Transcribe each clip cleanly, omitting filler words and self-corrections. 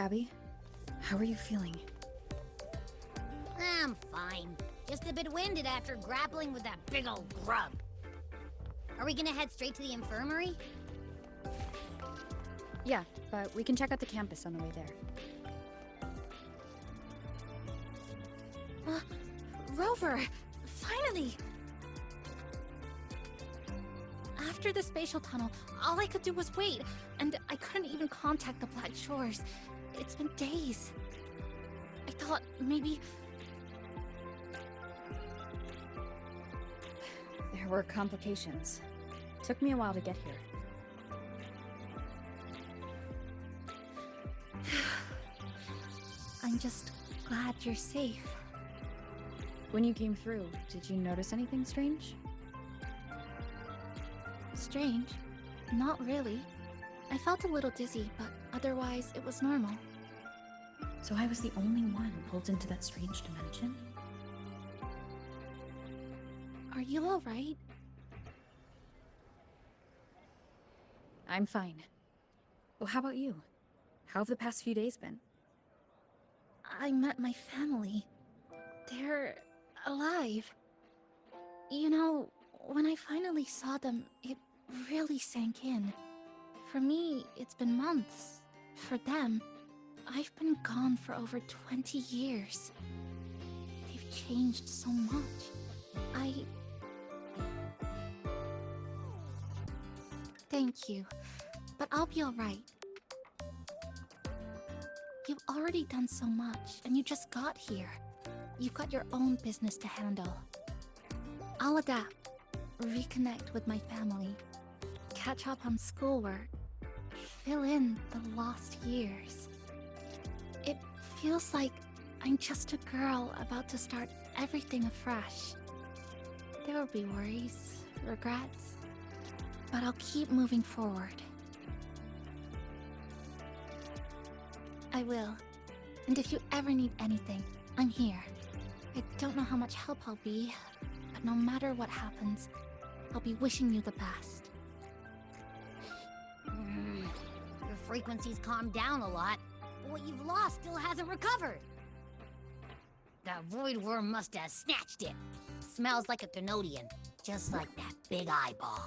Abby, how are you feeling? I'm fine. Just a bit winded after grappling with that big old grub. Are we gonna head straight to the infirmary? Yeah, but we can check out the campus on the way there. Rover! Finally! After the spatial tunnel, all I could do was wait, and I couldn't even contact the Black Shores. It's been days. I thought maybe... There were complications. Took me a while to get here. I'm just glad you're safe. When you came through, did you notice anything strange? Strange? Not really. I felt a little dizzy, but otherwise it was normal. So I was the only one pulled into that strange dimension? Are you alright? I'm fine. Well, how about you? How have the past few days been? I met my family. They're alive. You know, when I finally saw them, it really sank in. For me, it's been months. For them, I've been gone for over 20 years. They've changed so much. Thank you, but I'll be alright. You've already done so much, and you just got here. You've got your own business to handle. I'll adapt, reconnect with my family, catch up on schoolwork, fill in the lost years. It feels like I'm just a girl about to start everything afresh. There will be worries, regrets, but I'll keep moving forward. I will. And if you ever need anything, I'm here. I don't know how much help I'll be, but no matter what happens, I'll be wishing you the best. Your frequency's calmed down a lot, but what you've lost still hasn't recovered. That void worm must have snatched it. Smells like a Thenodian, just like that big eyeball.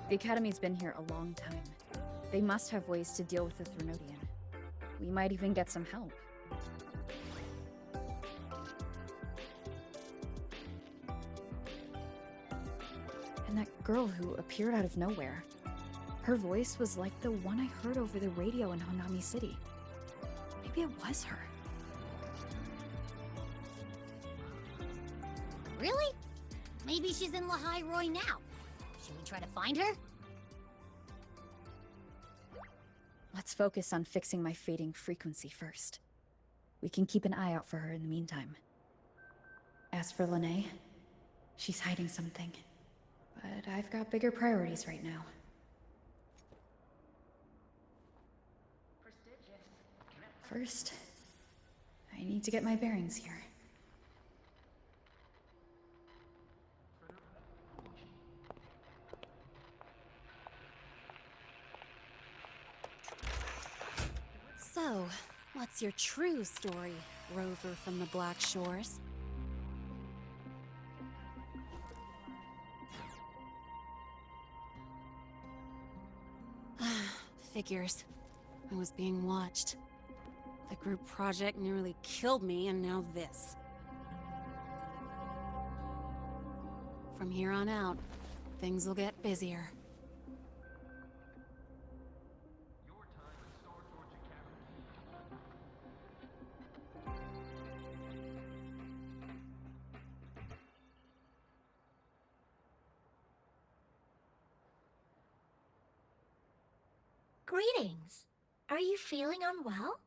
The Academy's been here a long time. They must have ways to deal with the Thenodian. We might even get some help. And that girl who appeared out of nowhere. Her voice was like the one I heard over the radio in Honami City. Maybe it was her. Really? Maybe she's in Lahal-Roi now. Should we try to find her? Let's focus on fixing my fading frequency first. We can keep an eye out for her in the meantime. As for Lene, she's hiding something. But I've got bigger priorities right now. First, I need to get my bearings here. So, what's your true story, Rover from the Black Shores? Figures. I was being watched. The group project nearly killed me, and now this. From here on out, things will get busier. Greetings. Are you feeling unwell?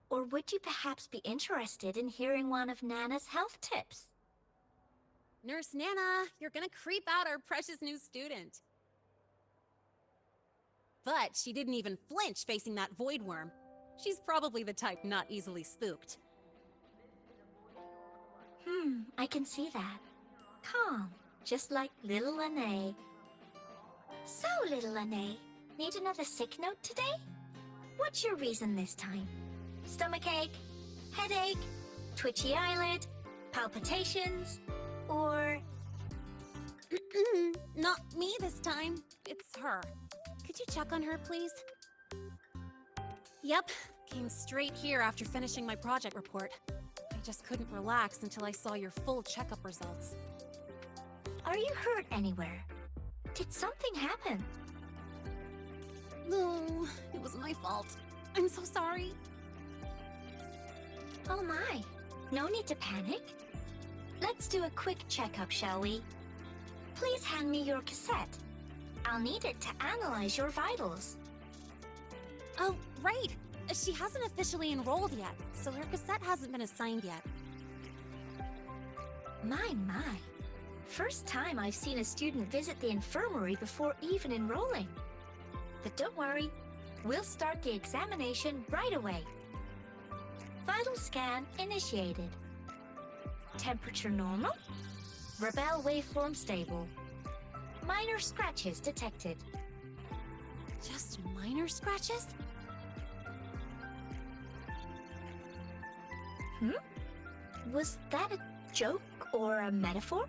Or would you perhaps be interested in hearing one of Nana's health tips? Nurse Nana, you're gonna creep out our precious new student. But she didn't even flinch facing that void worm. She's probably the type not easily spooked. I can see that. Calm, just like little Lene. So, little Lene, need another sick note today? What's your reason this time? Stomachache? Headache? Twitchy eyelid? Palpitations? Or... Not me this time. It's her. Could you check on her, please? Yep. Came straight here after finishing my project report. I just couldn't relax until I saw your full checkup results. Are you hurt anywhere? Did something happen? No, it was my fault. I'm so sorry. Oh my, no need to panic. Let's do a quick checkup, shall we? Please hand me your cassette. I'll need it to analyze your vitals. Oh, right. She hasn't officially enrolled yet, so her cassette hasn't been assigned yet. My. First time I've seen a student visit the infirmary before even enrolling. But don't worry, we'll start the examination right away. Vital scan initiated. Temperature normal. Rebel waveform stable. Minor scratches detected. Just minor scratches? Was that a joke or a metaphor?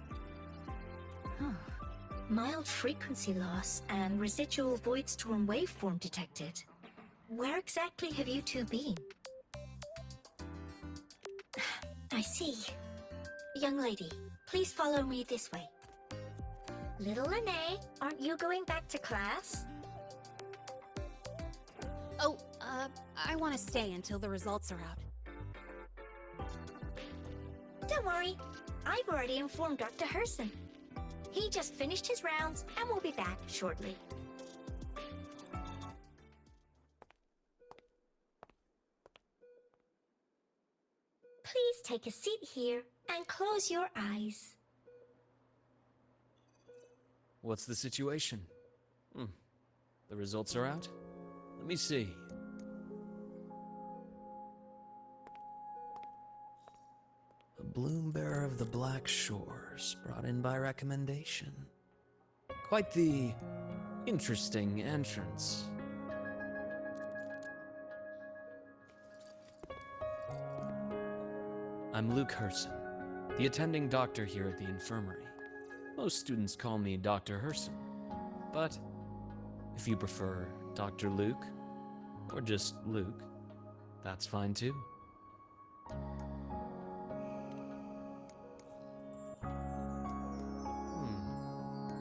Mild frequency loss and residual void storm waveform detected. Where exactly have you two been? I see. Young lady, please follow me this way. Little Lene, aren't you going back to class? Oh, I want to stay until the results are out. Don't worry, I've already informed Dr. Herson. He just finished his rounds and will be back shortly. Please take a seat here and close your eyes. What's the situation? The results are out? Let me see. A bloom bearer of the Black Shores, brought in by recommendation. Quite the interesting entrance. I'm Luke Herson, the attending doctor here at the infirmary. Most students call me Dr. Herson, but if you prefer Dr. Luke, or just Luke, that's fine too.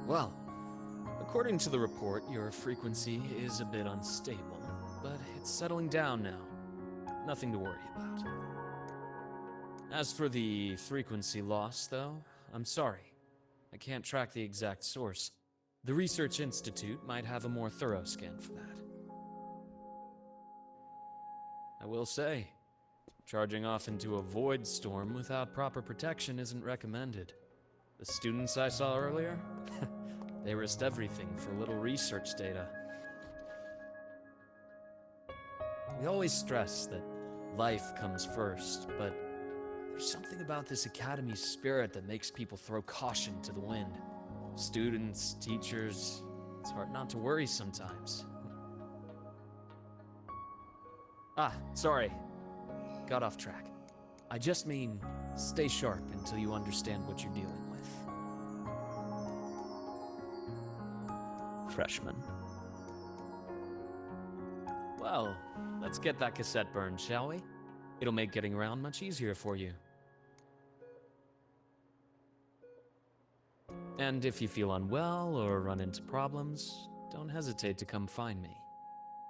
Well, according to the report, your frequency is a bit unstable, but it's settling down now. Nothing to worry about. As for the frequency loss, though, I'm sorry. I can't track the exact source. The Research Institute might have a more thorough scan for that. I will say, charging off into a void storm without proper protection isn't recommended. The students I saw earlier, they risked everything for a little research data. We always stress that life comes first, but there's something about this academy spirit that makes people throw caution to the wind. Students, teachers, it's hard not to worry sometimes. Sorry. Got off track. I just mean, stay sharp until you understand what you're dealing with. Freshman. Well, let's get that cassette burned, shall we? It'll make getting around much easier for you. And if you feel unwell or run into problems, don't hesitate to come find me.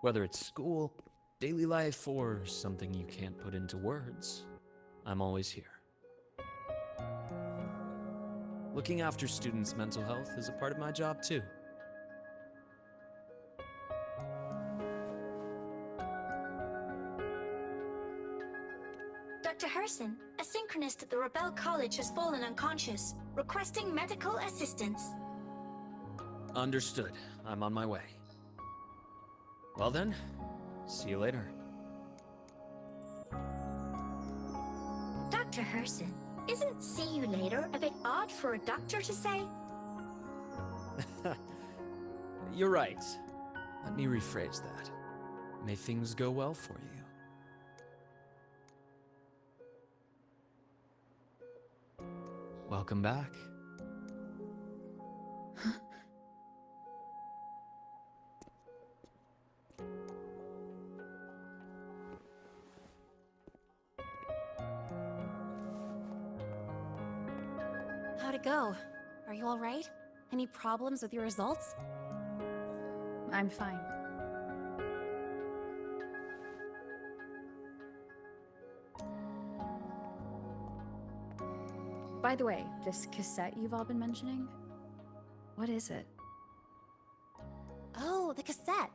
Whether it's school, daily life, or something you can't put into words, I'm always here. Looking after students' mental health is a part of my job too. Dr. Herson, a synchronist at the Rebel College has fallen unconscious, requesting medical assistance. Understood. I'm on my way. Well then, see you later. Dr. Herson, isn't see you later a bit odd for a doctor to say? You're right. Let me rephrase that. May things go well for you. Welcome back. How'd it go? Are you alright? Any problems with your results? I'm fine. By the way, this cassette you've all been mentioning, what is it? Oh, the cassette.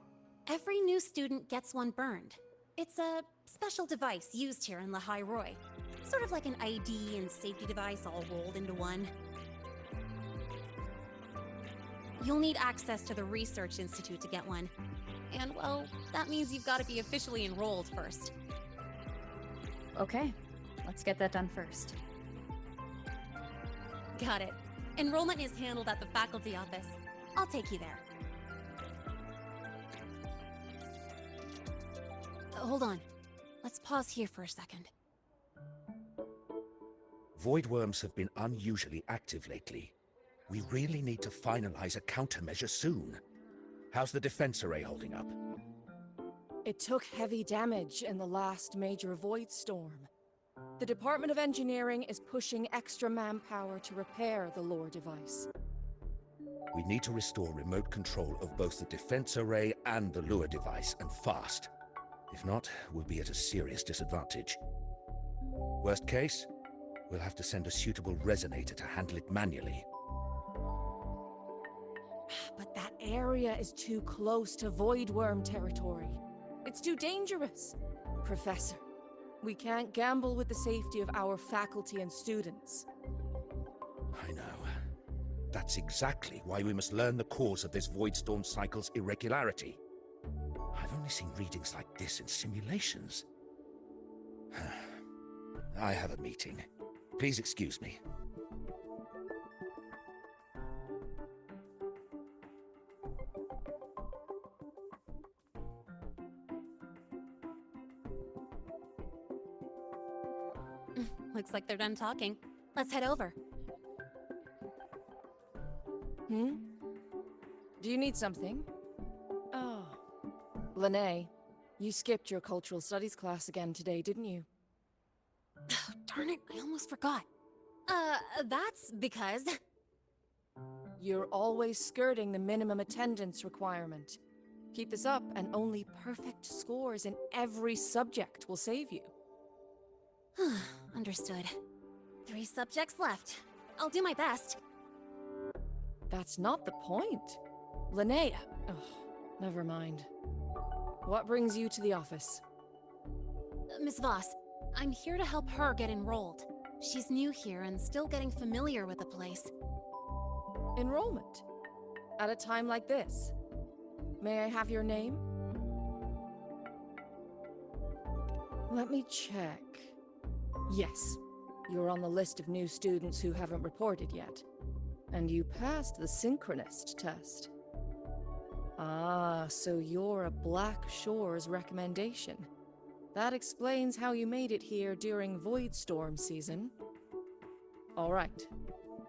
Every new student gets one burned. It's a special device used here in Lahal-Roi. Sort of like an ID and safety device all rolled into one. You'll need access to the Research Institute to get one. And, well, that means you've got to be officially enrolled first. Okay, let's get that done first. Got it. Enrollment is handled at the faculty office. I'll take you there. Hold on. Let's pause here for a second. Void worms have been unusually active lately. We really need to finalize a countermeasure soon. How's the defense array holding up? It took heavy damage in the last major void storm. The Department of Engineering is pushing extra manpower to repair the lore device. We need to restore remote control of both the defense array and the lure device, and fast. If not, we'll be at a serious disadvantage. Worst case, we'll have to send a suitable resonator to handle it manually. But that area is too close to void worm territory. It's too dangerous. Professor, we can't gamble with the safety of our faculty and students. I know. That's exactly why we must learn the cause of this void storm cycle's irregularity. I've only seen readings like this in simulations. I have a meeting. Please excuse me. Looks like they're done talking. Let's head over. Do you need something? Oh. Lene, you skipped your cultural studies class again today, didn't you? Darn it, I almost forgot. That's because... You're always skirting the minimum attendance requirement. Keep this up, and only perfect scores in every subject will save you. Understood. 3 subjects left. I'll do my best. That's not the point. Linnea. Oh, never mind. What brings you to the office? Miss Voss, I'm here to help her get enrolled. She's new here and still getting familiar with the place. Enrollment? At a time like this? May I have your name? Let me check. Yes, you're on the list of new students who haven't reported yet. And you passed the synchronist test. Ah, so you're a Black Shores recommendation. That explains how you made it here during Void Storm season. All right,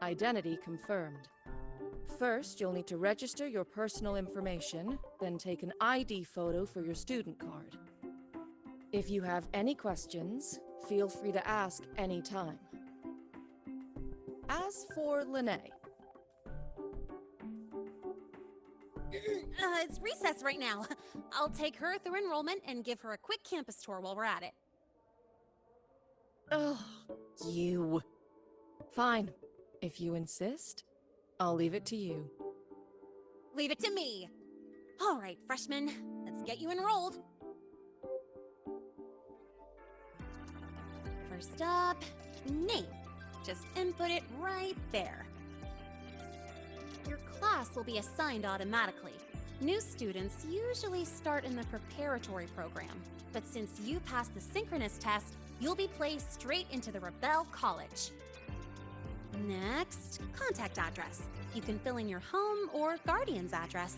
identity confirmed. First, you'll need to register your personal information, then take an ID photo for your student card. If you have any questions, feel free to ask any time. As for Lene. It's recess right now. I'll take her through enrollment and give her a quick campus tour while we're at it. Oh, you. Fine. If you insist, I'll leave it to you. Leave it to me. All right, freshmen, let's get you enrolled. First up, name. Just input it right there. Your class will be assigned automatically. New students usually start in the preparatory program, but since you passed the synchronous test, you'll be placed straight into the Rebel College. Next, contact address. You can fill in your home or guardian's address.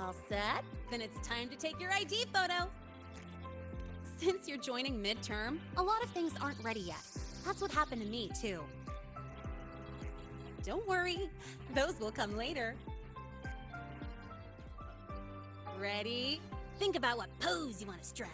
All set? Then it's time to take your ID photo. Since you're joining midterm, a lot of things aren't ready yet. That's what happened to me, too. Don't worry, those will come later. Ready? Think about what pose you want to strike.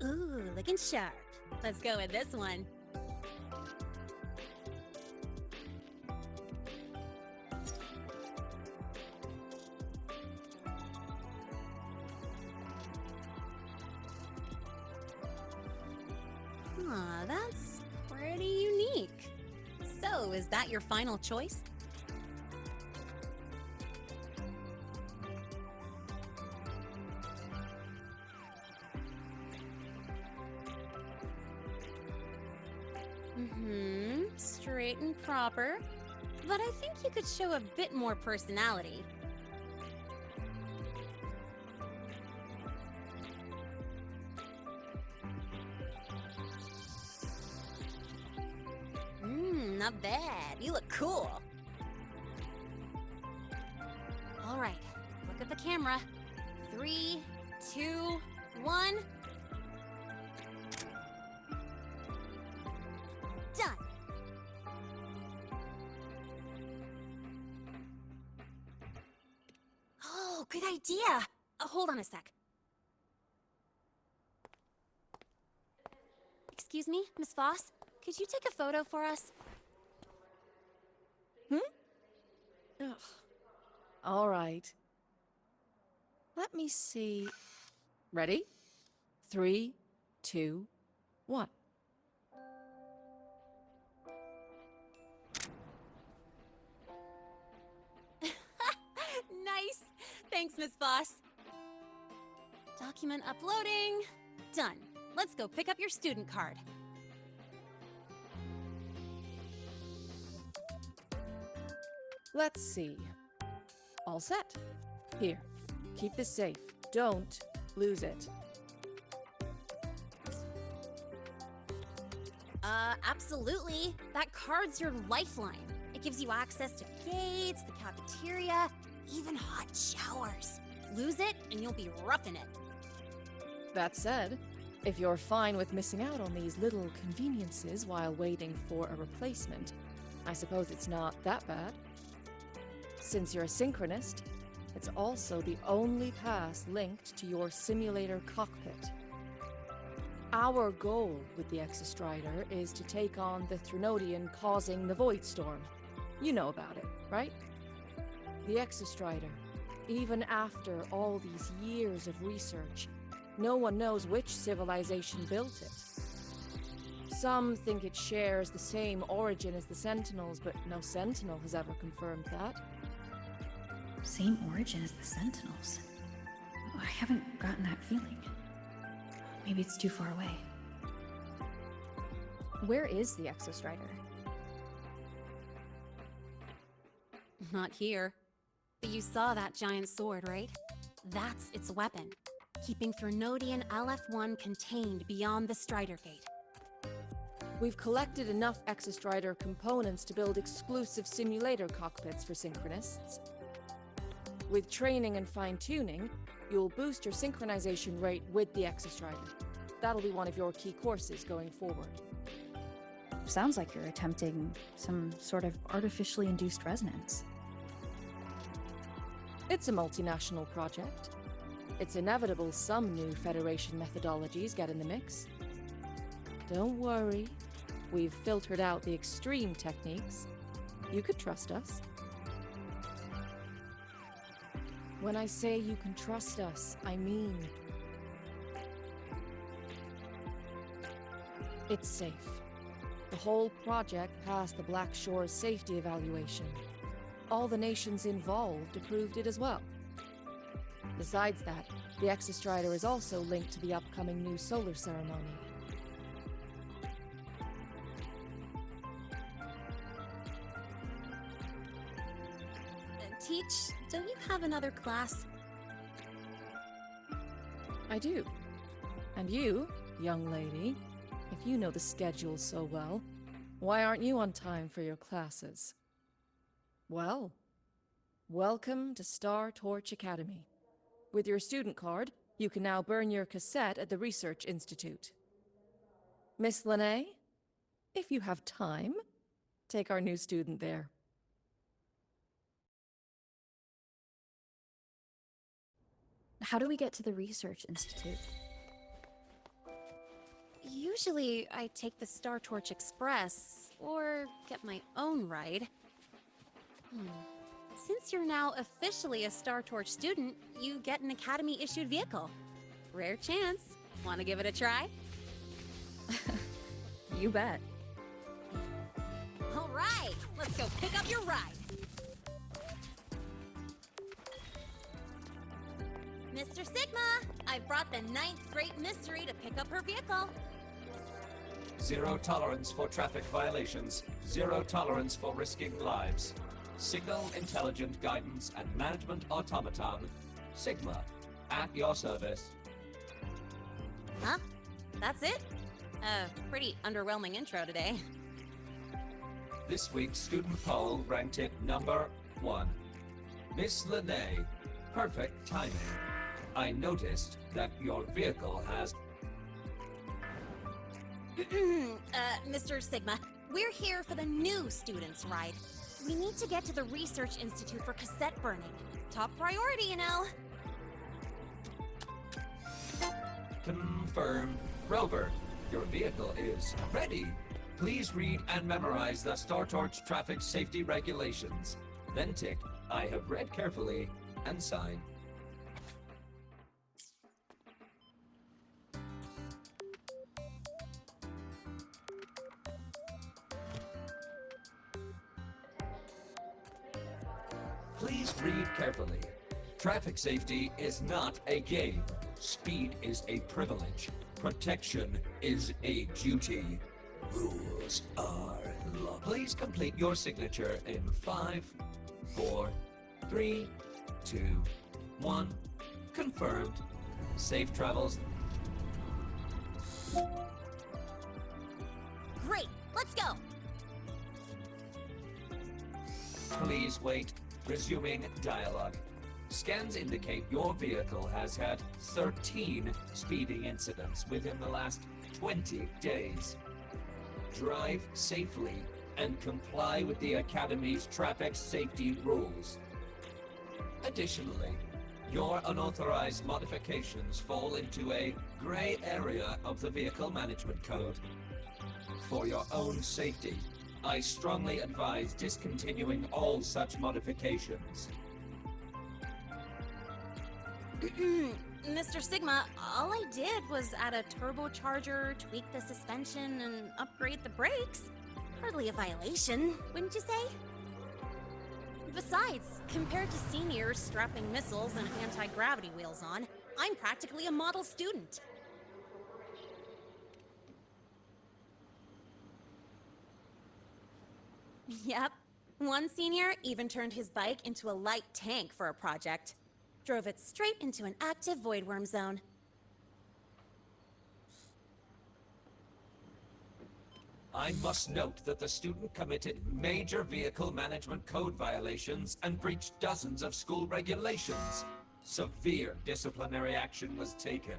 Ooh, looking sharp. Let's go with this one. Aw, that's pretty unique. So, is that your final choice? Straight and proper. But I think you could show a bit more personality. Not bad. You look cool. All right, look at the camera. 3, 2, 1. Done. Oh, good idea. Hold on a sec. Excuse me, Miss Voss? Could you take a photo for us? Ugh. All right. Let me see. Ready? 3, 2, 1. Nice! Thanks, Miss Voss. Document uploading. Done. Let's go pick up your student card. Let's see. All set. Here, keep this safe. Don't lose it. Absolutely. That card's your lifeline. It gives you access to gates, the cafeteria, even hot showers. Lose it, and you'll be roughing it. That said, if you're fine with missing out on these little conveniences while waiting for a replacement, I suppose it's not that bad. Since you're a synchronist, it's also the only pass linked to your simulator cockpit. Our goal with the Exostrider is to take on the Threnodian causing the Void Storm. You know about it, right? The Exostrider, even after all these years of research, no one knows which civilization built it. Some think it shares the same origin as the Sentinels, but no Sentinel has ever confirmed that. Same origin as the Sentinels. I haven't gotten that feeling. Maybe it's too far away. Where is the Exostrider? Not here. But you saw that giant sword, right? That's its weapon, keeping Threnodian LF1 contained beyond the Strider Gate. We've collected enough Exostrider components to build exclusive simulator cockpits for synchronists. With training and fine-tuning, you'll boost your synchronization rate with the Exostrider. That'll be one of your key courses going forward. Sounds like you're attempting some sort of artificially induced resonance. It's a multinational project. It's inevitable some new Federation methodologies get in the mix. Don't worry, we've filtered out the extreme techniques. You could trust us. When I say you can trust us, I mean it's safe. The whole project passed the Black Shore's safety evaluation. All the nations involved approved it as well. Besides that, the Exostrider is also linked to the upcoming new solar ceremony. have another class? I do. And you, young lady, if you know the schedule so well, why aren't you on time for your classes? Well, welcome to Star Torch Academy. With your student card, you can now burn your cassette at the Research Institute. Miss Lene, if you have time, take our new student there. How do we get to the Research Institute? Usually, I take the Star Torch Express, or get my own ride. Since you're now officially a Star Torch student, you get an Academy-issued vehicle. Rare chance. Want to give it a try? You bet. All right, let's go pick up your ride. Mr. Sigma, I brought the 9th grade mystery to pick up her vehicle. Zero tolerance for traffic violations. Zero tolerance for risking lives. Signal Intelligent Guidance and Management Automaton. Sigma, at your service. Huh? That's it? Pretty underwhelming intro today. This week's student poll ranked it number 1. Miss Lene, perfect timing. I noticed that your vehicle has... Mr. Sigma, we're here for the new students' ride. We need to get to the Research Institute for cassette burning. Top priority, you know. Confirmed. Rover, your vehicle is ready. Please read and memorize the Star Torch traffic safety regulations. Then tick, I have read carefully, and sign. Please read carefully. Traffic safety is not a game. Speed is a privilege. Protection is a duty. Rules are law. Please complete your signature in 5, 4, 3, 2, 1. Confirmed. Safe travels. Great, let's go. Please wait. Resuming dialogue. Scans indicate your vehicle has had 13 speeding incidents within the last 20 days. Drive safely and comply with the Academy's traffic safety rules. Additionally, your unauthorized modifications fall into a gray area of the Vehicle Management Code. For your own safety, I strongly advise discontinuing all such modifications. Mr. Sigma, all I did was add a turbocharger, tweak the suspension, and upgrade the brakes. Hardly a violation, wouldn't you say? Besides, compared to seniors strapping missiles and anti-gravity wheels on, I'm practically a model student. Yep. One senior even turned his bike into a light tank for a project. Drove it straight into an active void worm zone. I must note that the student committed major vehicle management code violations and breached dozens of school regulations. Severe disciplinary action was taken.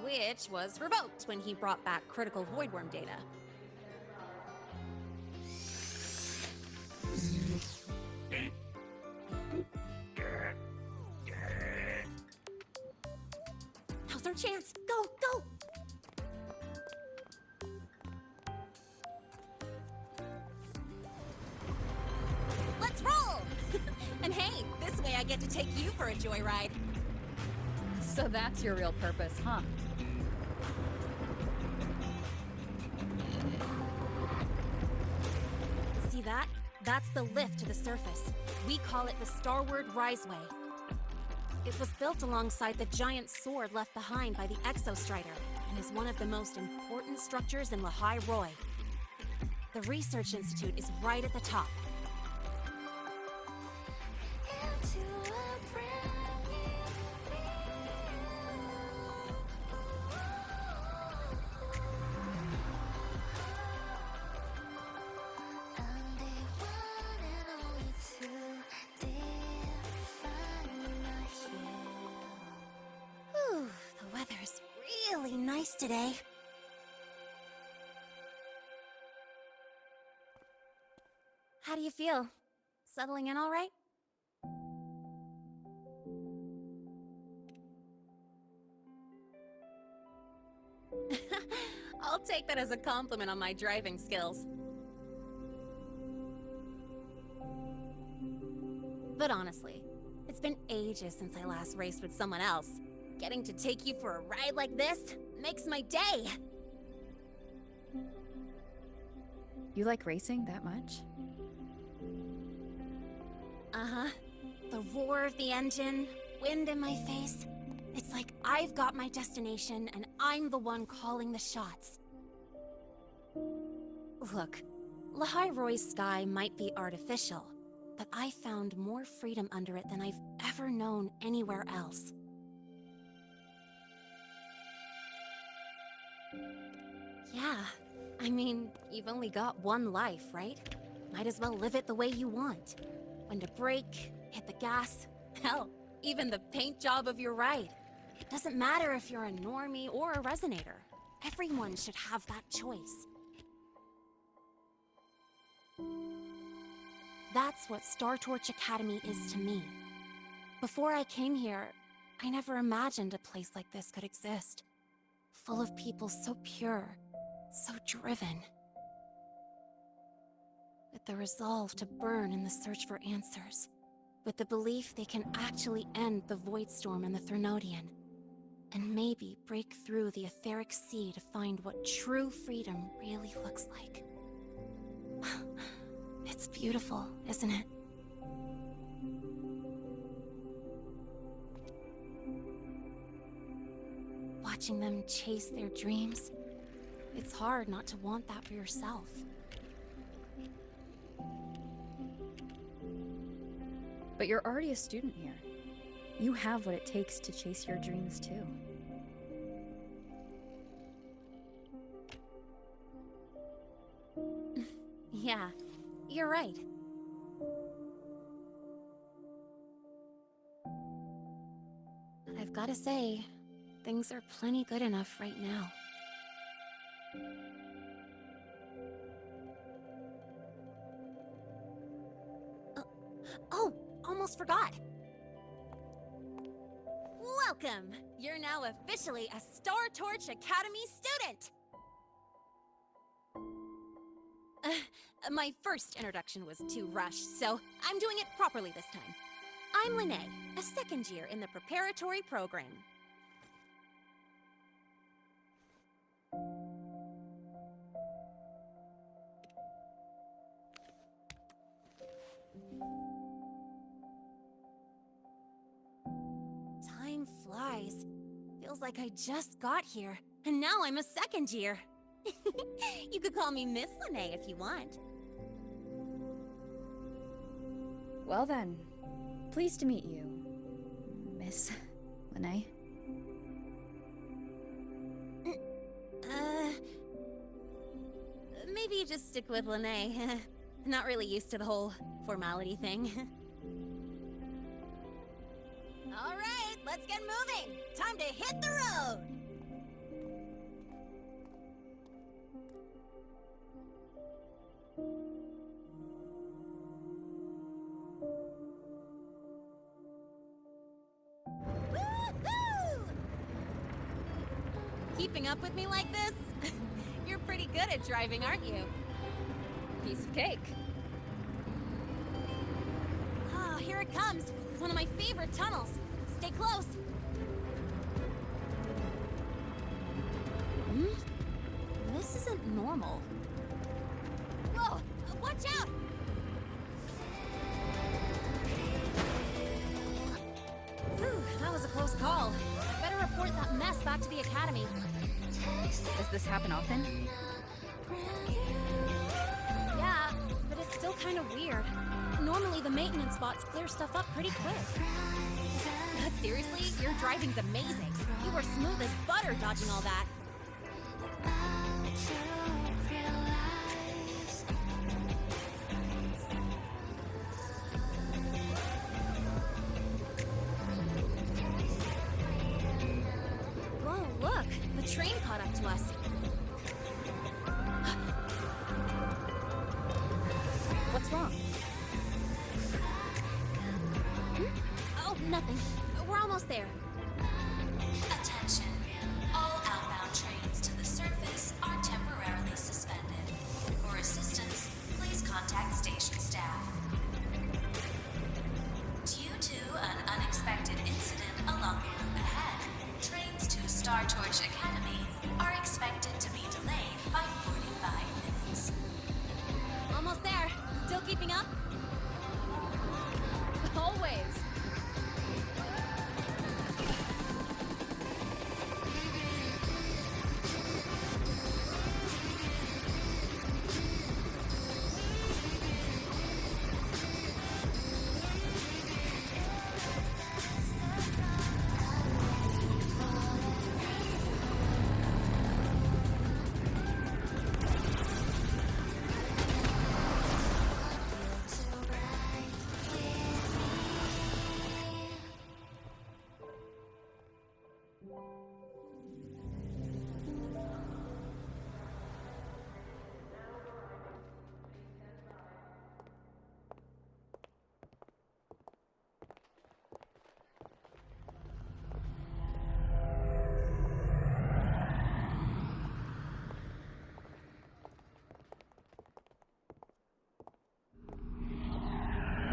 Which was revoked when he brought back critical void worm data. Now's our chance. Go, go! Let's roll! And hey, this way I get to take you for a joyride. So that's your real purpose, huh? See that? That's the lift to the surface. We call it the Starward Riseway. It was built alongside the giant sword left behind by the Exostrider and is one of the most important structures in Lahal-Roi. The Research Institute is right at the top. nice today. How do you feel? Settling in all right? I'll take that as a compliment on my driving skills. But honestly, it's been ages since I last raced with someone else. Getting to take you for a ride like this makes my day! You like racing that much? Uh-huh. The roar of the engine, wind in my face. It's like I've got my destination and I'm the one calling the shots. Look, Lahal-Roi's sky might be artificial, but I found more freedom under it than I've ever known anywhere else. Yeah, I mean, you've only got one life, right? Might as well live it the way you want. When to brake, hit the gas, hell, even the paint job of your ride. It doesn't matter if you're a normie or a resonator. Everyone should have that choice. That's what Star Torch Academy is to me. Before I came here, I never imagined a place like this could exist. Full of people so pure, so driven. With the resolve to burn in the search for answers. With the belief they can actually end the Void Storm and the Threnodian. And maybe break through the etheric sea to find what true freedom really looks like. It's beautiful, isn't it? Watching them chase their dreams, it's hard not to want that for yourself. But you're already a student here. You have what it takes to chase your dreams too. Yeah, you're right. But I've gotta say, things are plenty good enough right now. Oh, almost forgot. Welcome! You're now officially a Star Torch Academy student! My first introduction was too rushed, so I'm doing it properly this time. I'm Lene, a second year in the preparatory program. Time flies. Feels like I just got here, and now I'm a second year. You could call me Miss Lene if you want. Well then, pleased to meet you, Miss Lene. Maybe you just stick with Lene. Not really used to the whole formality thing. All right, let's get moving. Time to hit the road. Woohoo! Keeping up with me like this? You're pretty good at driving, aren't you? Piece of cake. Ah, here it comes. One of my favorite tunnels. Stay close. This isn't normal. Whoa! Watch out! Whew, that was a close call. Better report that mess back to the academy. Does this happen often? Yeah, but it's still kind of weird. Normally the maintenance bots clear stuff up pretty quick. But seriously, your driving's amazing. You were smooth as butter dodging all that. Whoa, look! The train caught up to us. What's wrong? Oh, nothing. We're almost there. Attention. All outbound trains to the surface are temporarily suspended. For assistance, please contact station staff. Due to an unexpected incident along the route ahead, trains to Star Torch Academy are expected to be delayed by 45 minutes. Almost there. Still keeping up? Always.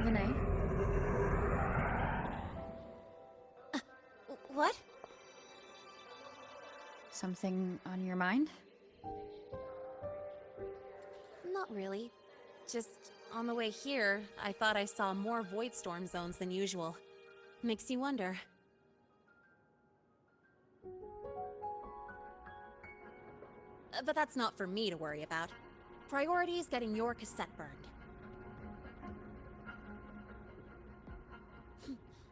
Lene? What? Something on your mind? Not really. Just on the way here, I thought I saw more void storm zones than usual. Makes you wonder. But that's not for me to worry about. Priority is getting your cassette burned.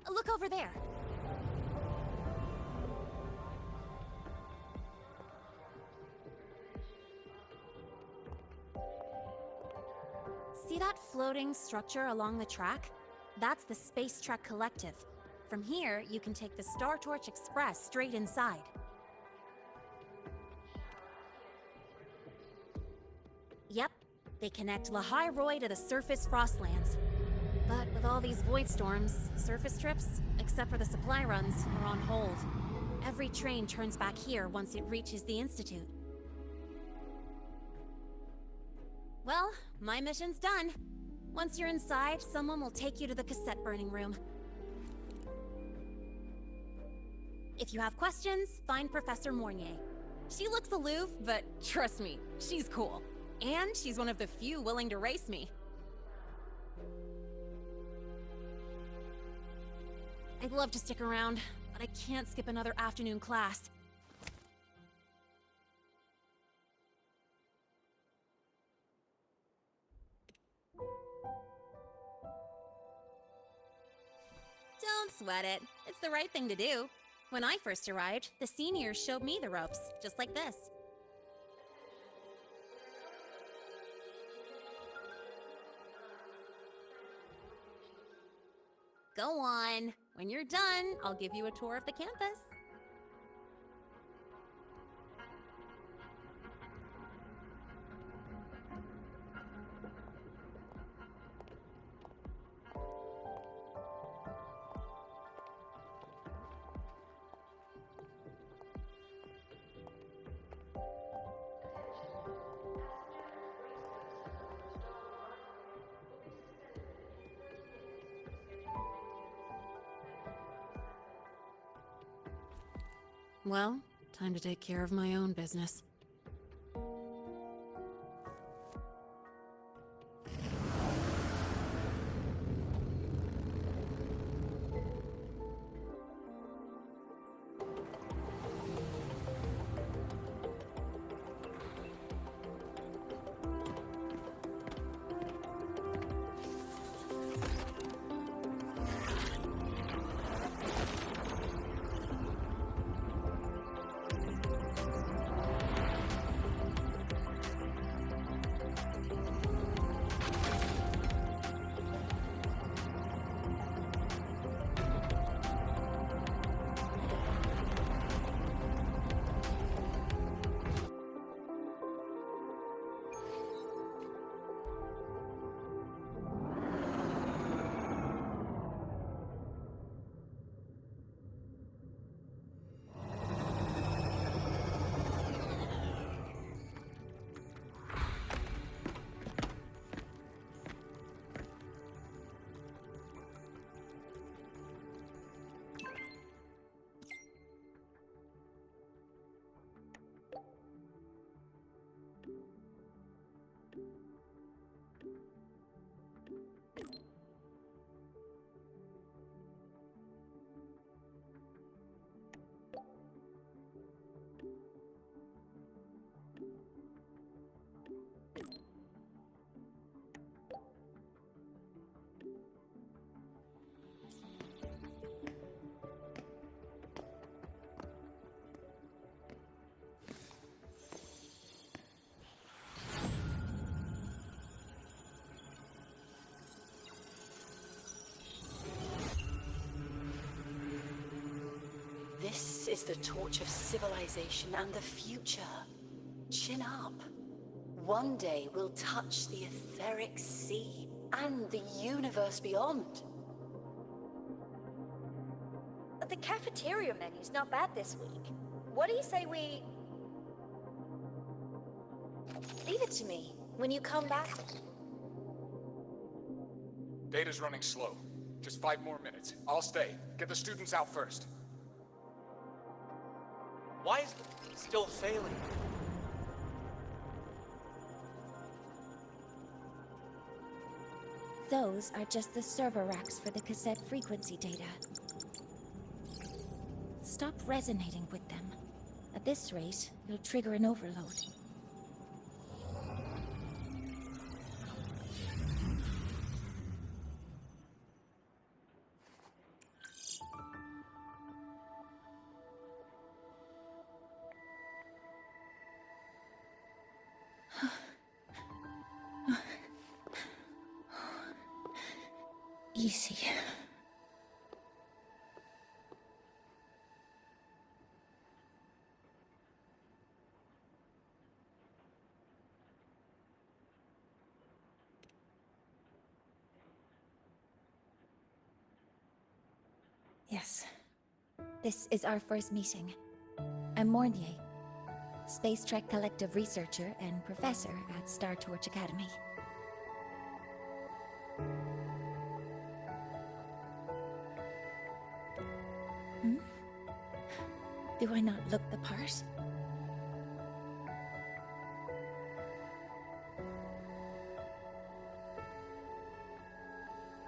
Look over there. See that floating structure along the track? That's the Space Trek Collective. From here, you can take the Star Torch Express straight inside. Yep, they connect Lahal-Roi to the surface Frostlands. But with all these void storms, surface trips, except for the supply runs, are on hold. Every train turns back here once it reaches the Institute. Well, my mission's done. Once you're inside, someone will take you to the cassette burning room. If you have questions, find Professor Mornier. She looks aloof, but trust me, she's cool. And she's one of the few willing to race me. I'd love to stick around, but I can't skip another afternoon class. Don't sweat it. It's the right thing to do. When I first arrived, the seniors showed me the ropes, just like this. Go on. When you're done, I'll give you a tour of the campus. Well, time to take care of my own business. This is the torch of civilization and the future. Chin up. One day we'll touch the etheric sea and the universe beyond. The cafeteria menu's not bad this week. What do you say we... Leave it to me when you come back. Data's running slow. Just 5 more minutes. I'll stay. Get the students out first. Why is the still failing? Those are just the server racks for the cassette frequency data. Stop resonating with them. At this rate, you'll trigger an overload. Easy. Yes. This is our first meeting. I'm Mornier, Space Trek Collective researcher and professor at Star Torch Academy. Do I not look the part?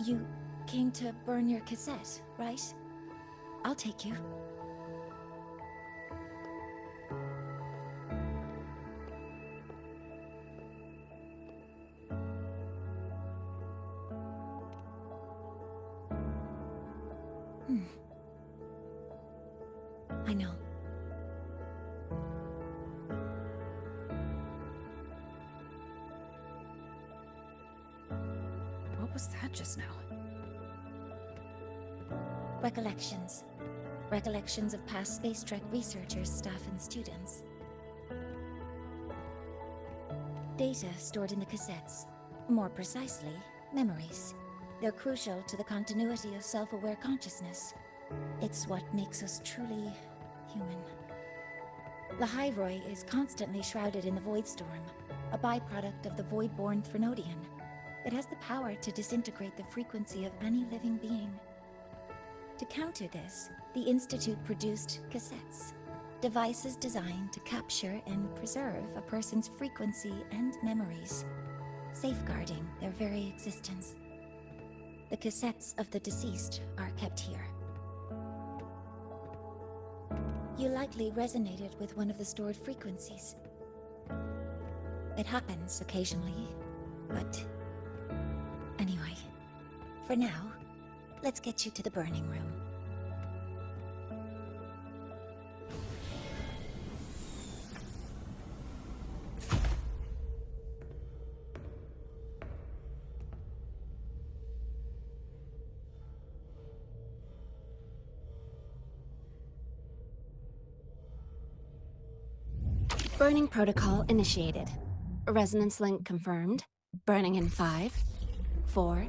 You came to burn your cassette, right? I'll take you. I know. What was that just now? Recollections. Recollections of past Space Trek researchers, staff, and students. Data stored in the cassettes. More precisely, memories. They're crucial to the continuity of self-aware consciousness. It's what makes us truly human. Lahal-Roi is constantly shrouded in the Void Storm, a byproduct of the Void-born Threnodian. It has the power to disintegrate the frequency of any living being. To counter this, the Institute produced cassettes, devices designed to capture and preserve a person's frequency and memories, safeguarding their very existence. The cassettes of the deceased are kept here. You likely resonated with one of the stored frequencies. It happens occasionally, but anyway, for now, let's get you to the burning room. Burning protocol initiated. Resonance link confirmed. Burning in 5, 4,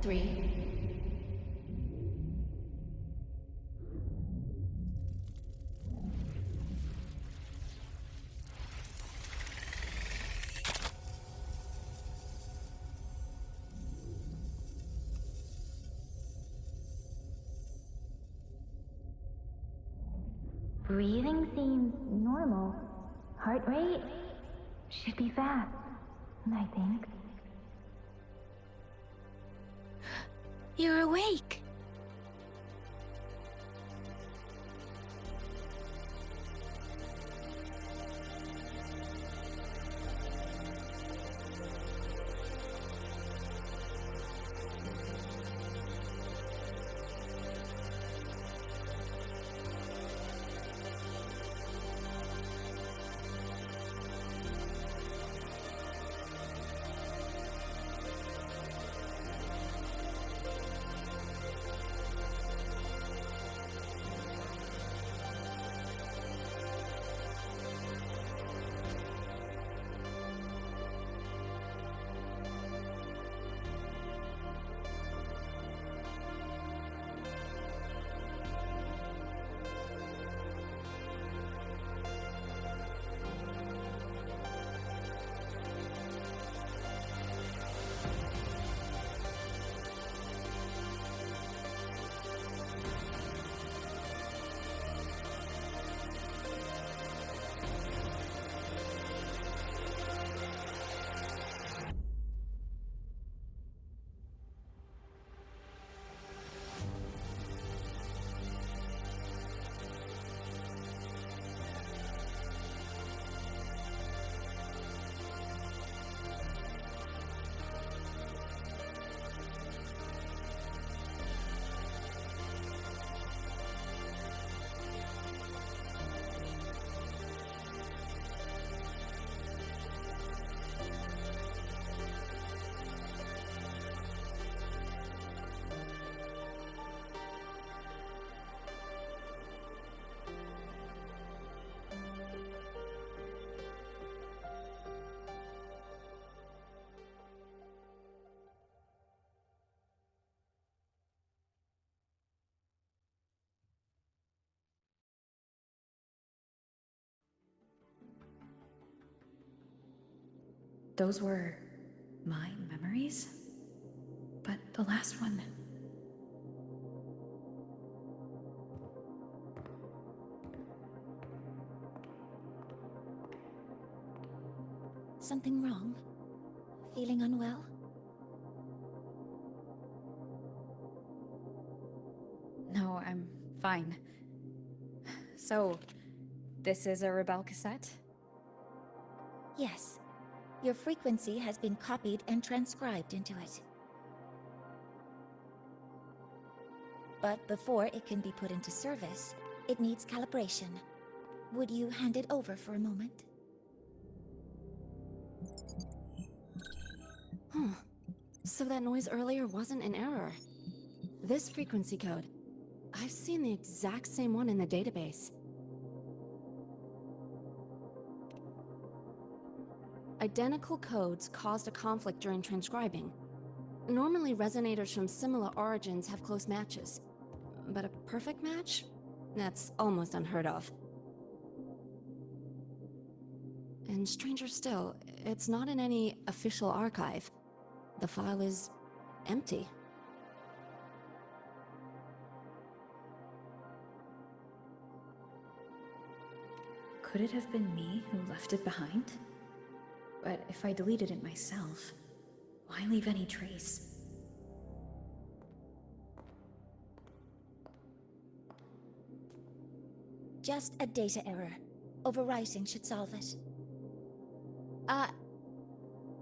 3... Breathing seems normal. Heart rate should be fast, I think. You're awake. those were my memories? But the last one... Something wrong? Feeling unwell? No, I'm fine. So, this is a Rebel cassette? Yes. Your frequency has been copied and transcribed into it. But before it can be put into service, it needs calibration. Would you hand it over for a moment? So that noise earlier wasn't an error. This frequency code, I've seen the exact same one in the database. Identical codes caused a conflict during transcribing. Normally, resonators from similar origins have close matches. But a perfect match? That's almost unheard of. And stranger still, it's not in any official archive. The file is empty. Could it have been me who left it behind? But if I deleted it myself, why leave any trace? Just a data error. Overwriting should solve it.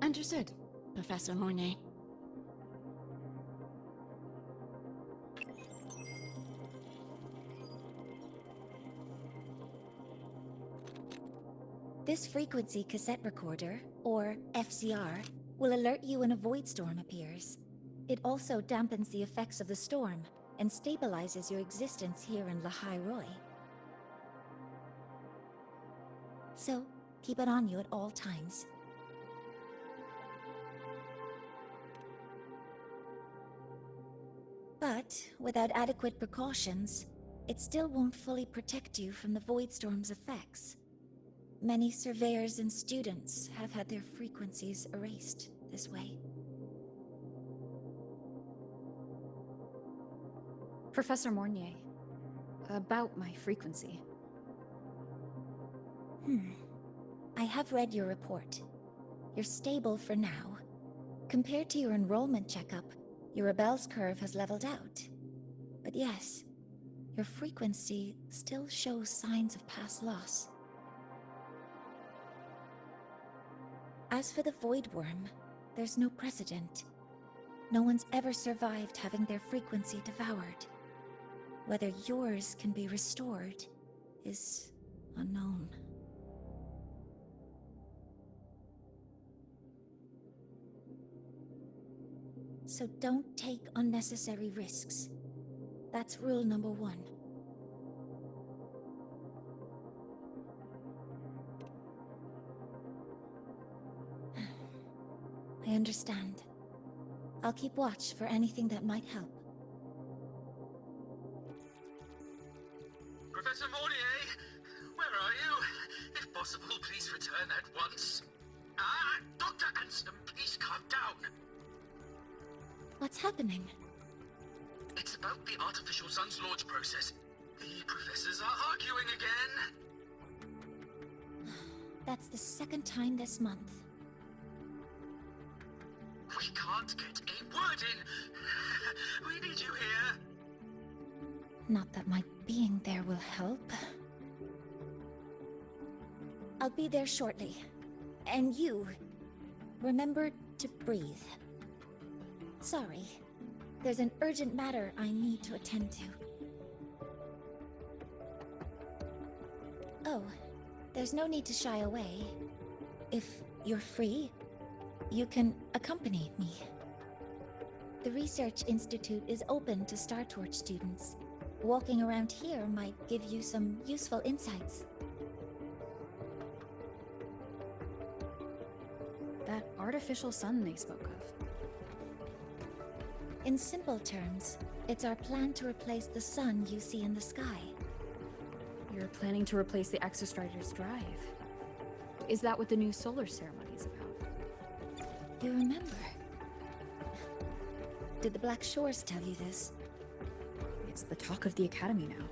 Understood, Professor Mornay. This frequency cassette recorder, or FCR, will alert you when a void storm appears. It also dampens the effects of the storm and stabilizes your existence here in Lahal-Roi. So, keep it on you at all times. But, without adequate precautions, it still won't fully protect you from the void storm's effects. Many surveyors and students have had their frequencies erased this way. Professor Mornier, about my frequency. I have read your report. You're stable for now. Compared to your enrollment checkup, your rebel's curve has leveled out. But yes, your frequency still shows signs of past loss. As for the Void Worm, there's no precedent. No one's ever survived having their frequency devoured. Whether yours can be restored is unknown. So don't take unnecessary risks. That's rule number 1. I understand. I'll keep watch for anything that might help. Professor Mornier, where are you? If possible, please return at once. Dr. Ansem, please calm down. What's happening? It's about the artificial sun's launch process. The professors are arguing again. That's the second time this month. We can't get a word in. We need you here. Not that my being there will help. I'll be there shortly. And you, remember to breathe. Sorry. There's an urgent matter I need to attend to. Oh, there's no need to shy away. If you're free, you can accompany me. The Research Institute is open to Star Torch students. Walking around here might give you some useful insights. That artificial sun they spoke of. In simple terms, it's our plan to replace the sun you see in the sky. You're planning to replace the Exostrider's drive. Is that what the new solar ceremony is about? You remember? Did the Black Shores tell you this? It's the talk of the Academy now.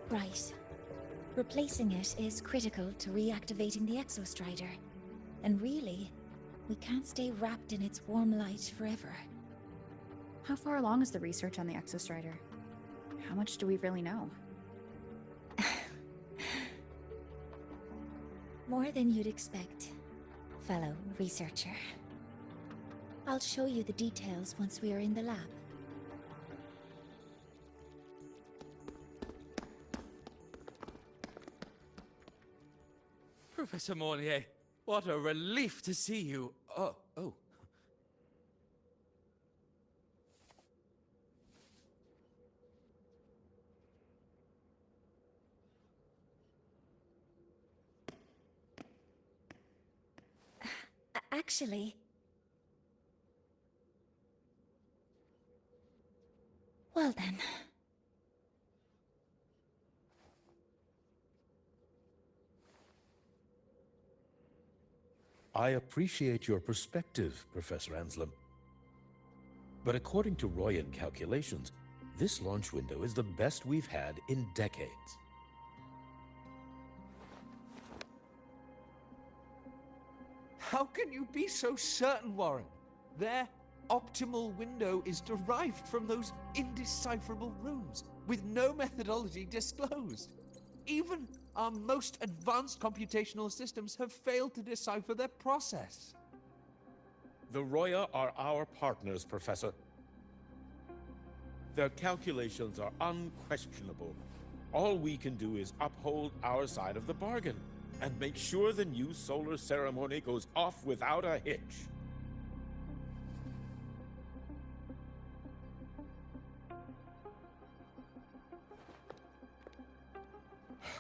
Right. Replacing it is critical to reactivating the Exostrider. And really, we can't stay wrapped in its warm light forever. How far along is the research on the Exostrider? How much do we really know? More than you'd expect, fellow researcher. I'll show you the details once we are in the lab. Professor Mornier, what a relief to see you. Oh. Actually... Well then... I appreciate your perspective, Professor Anselm. But according to Royan calculations, this launch window is the best we've had in decades. How can you be so certain, Warren? Their optimal window is derived from those indecipherable runes, with no methodology disclosed. Even our most advanced computational systems have failed to decipher their process. The Roya are our partners, Professor. Their calculations are unquestionable. All we can do is uphold our side of the bargain and make sure the new solar ceremony goes off without a hitch.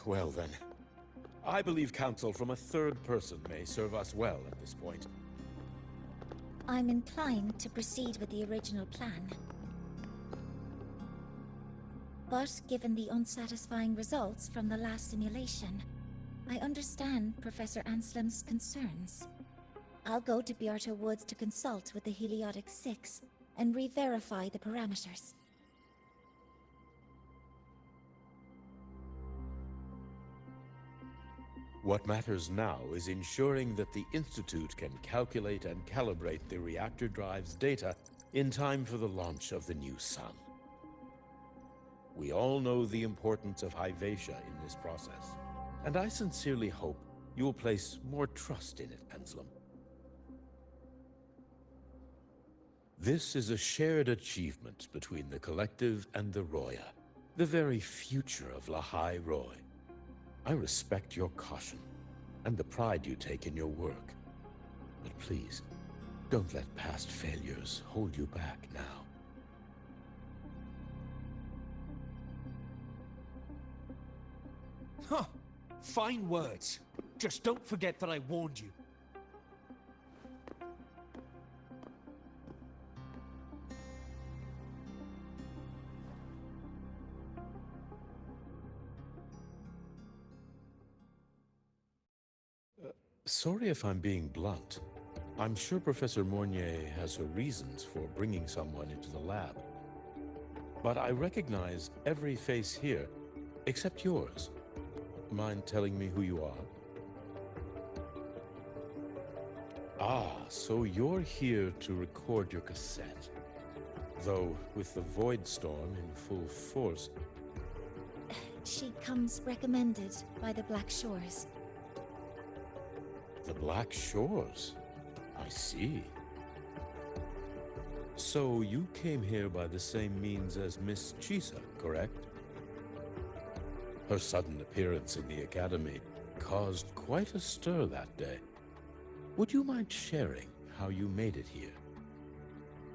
Well then, I believe counsel from a third person may serve us well at this point. I'm inclined to proceed with the original plan. But given the unsatisfying results from the last simulation, I understand Professor Anselm's concerns. I'll go to Beata Woods to consult with the Heliotic Six and re-verify the parameters. What matters now is ensuring that the Institute can calculate and calibrate the reactor drive's data in time for the launch of the new sun. We all know the importance of Hyvatia in this process, and I sincerely hope you will place more trust in it, Anselm. This is a shared achievement between the Collective and the Roya, the very future of Lahal-Roi. I respect your caution and the pride you take in your work. But please, don't let past failures hold you back now. Huh. Fine words. Just don't forget that I warned you. Sorry if I'm being blunt. I'm sure Professor Mornier has her reasons for bringing someone into the lab. But I recognize every face here, except yours. Mind telling me who you are? Ah, so you're here to record your cassette. Though, with the Void Storm in full force... She comes recommended by the Black Shores. The Black Shores? I see. So you came here by the same means as Miss Chisa, correct? Her sudden appearance in the Academy caused quite a stir that day. Would you mind sharing how you made it here?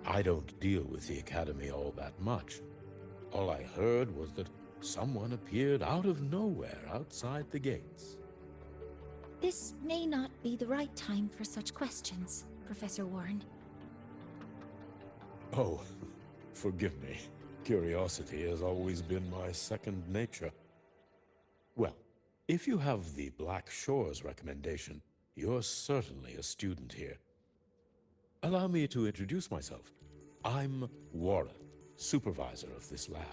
I don't deal with the Academy all that much. All I heard was that someone appeared out of nowhere outside the gates. This may not be the right time for such questions, Professor Warren. Oh, forgive me. Curiosity has always been my second nature. Well, if you have the Black Shores recommendation, You're certainly a student here. Allow me to introduce myself. I'm Warren, supervisor of this lab.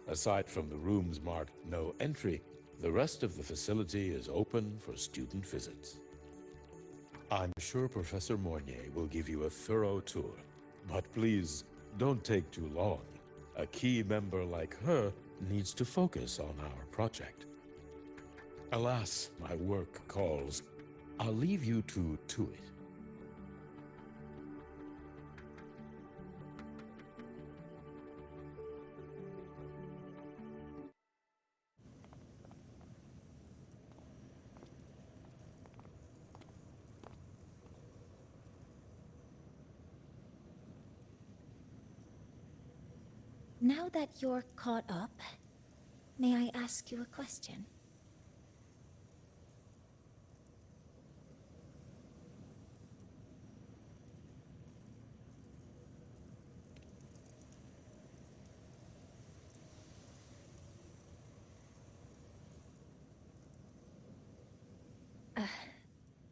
Aside from the rooms marked no entry, the rest of the facility is open for student visits. I'm sure Professor Mornier will give you a thorough tour, but please don't take too long. A key member like her needs to focus on our project. Alas, my work calls. I'll leave you to it. Now that you're caught up, may I ask you a question?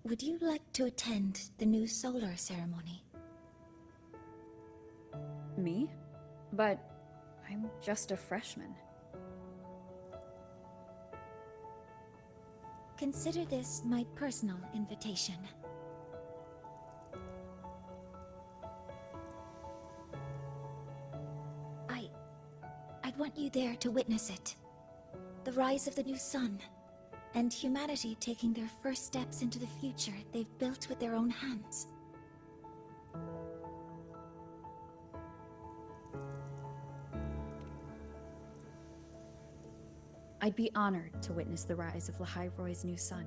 Would you like to attend the new solar ceremony? Me? But I'm just a freshman. Consider this my personal invitation. I'd want you there to witness it. The rise of the new sun, and humanity taking their first steps into the future they've built with their own hands. I'd be honored to witness the rise of Lahal-Roi's new sun.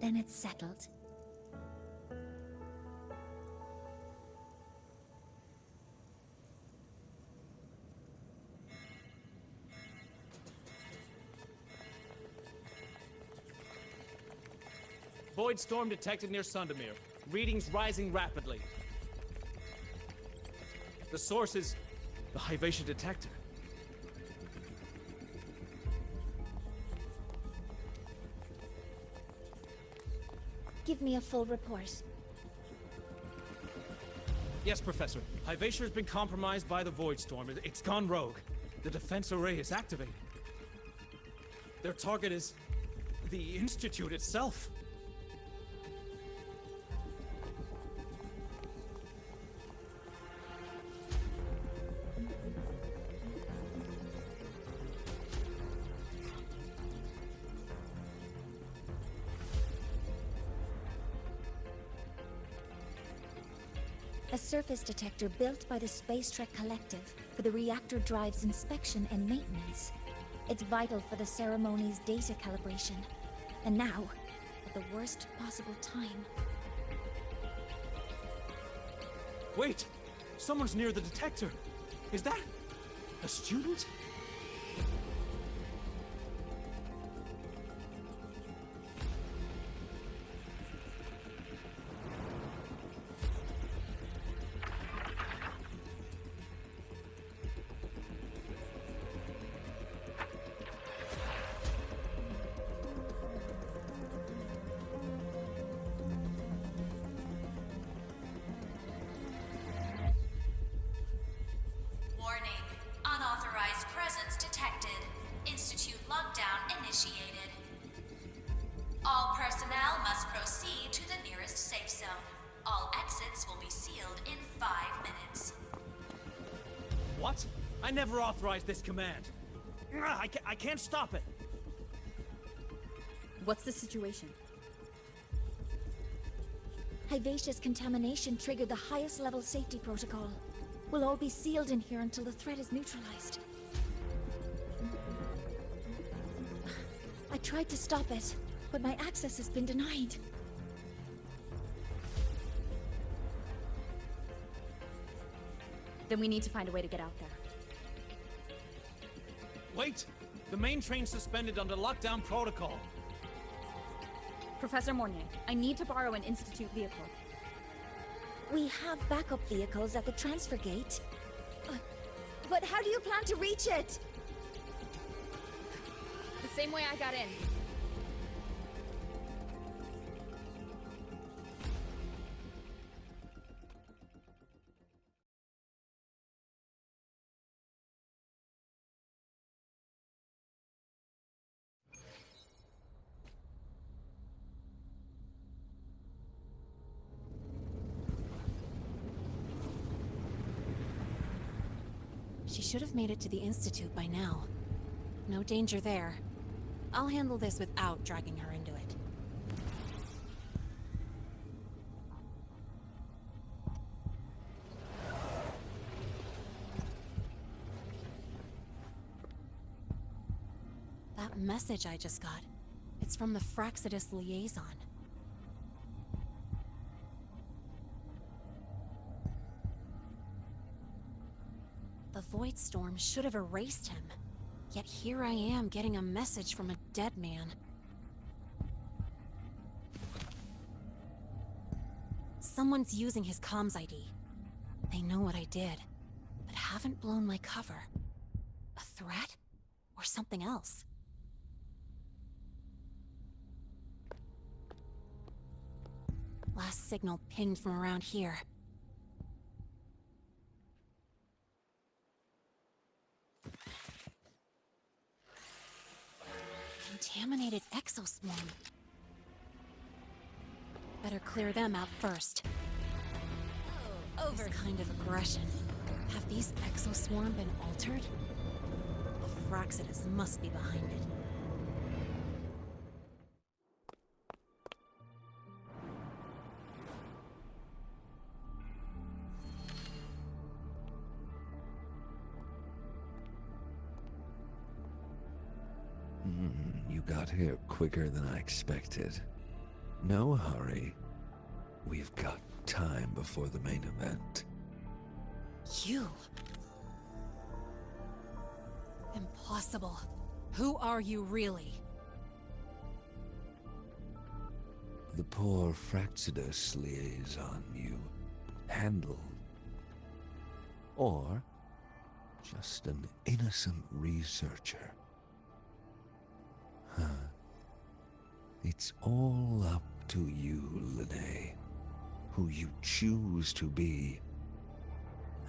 Then it's settled. Void storm detected near Sundermere. Readings rising rapidly. The source is the Hyvatia detector. Give me a full report. Yes, Professor. Hyvatia has been compromised by the Void Storm. It's gone rogue. The defense array is activated. Their target is the Institute itself. A surface detector built by the Space Trek Collective for the reactor drive's inspection and maintenance. It's vital for the ceremony's data calibration. And now, at the worst possible time. Wait! Someone's near the detector! Is that a student? All personnel must proceed to the nearest safe zone. All exits will be sealed in 5 minutes. What? I never authorized this command. I can't stop it. What's the situation? Hyvatia's contamination triggered the highest level safety protocol. We'll all be sealed in here until the threat is neutralized. I tried to stop it, but my access has been denied. Then we need to find a way to get out there. Wait! The main train's suspended under lockdown protocol. Professor Mornier, I need to borrow an Institute vehicle. We have backup vehicles at the transfer gate. But how do you plan to reach it? The same way I got in. She should have made it to the Institute by now. No danger there. I'll handle this without dragging her into it. That message I just got, it's from the Fraxidus liaison. The Void Storm should have erased him. Yet here I am getting a message from a dead man. Someone's using his comms ID. They know what I did, but haven't blown my cover. A threat? Or something else? Last signal pinged from around here. Contaminated exoswarm. Better clear them out first. Oh, over. This kind of aggression. Have these exoswarm been altered? The Fraxidus must be behind it. You got here quicker than I expected. No hurry. We've got time before the main event. You? Impossible. Who are you really? The poor Fraxidus liaison you handled. Or just an innocent researcher. Huh. It's all up to you, Lene. Who you choose to be,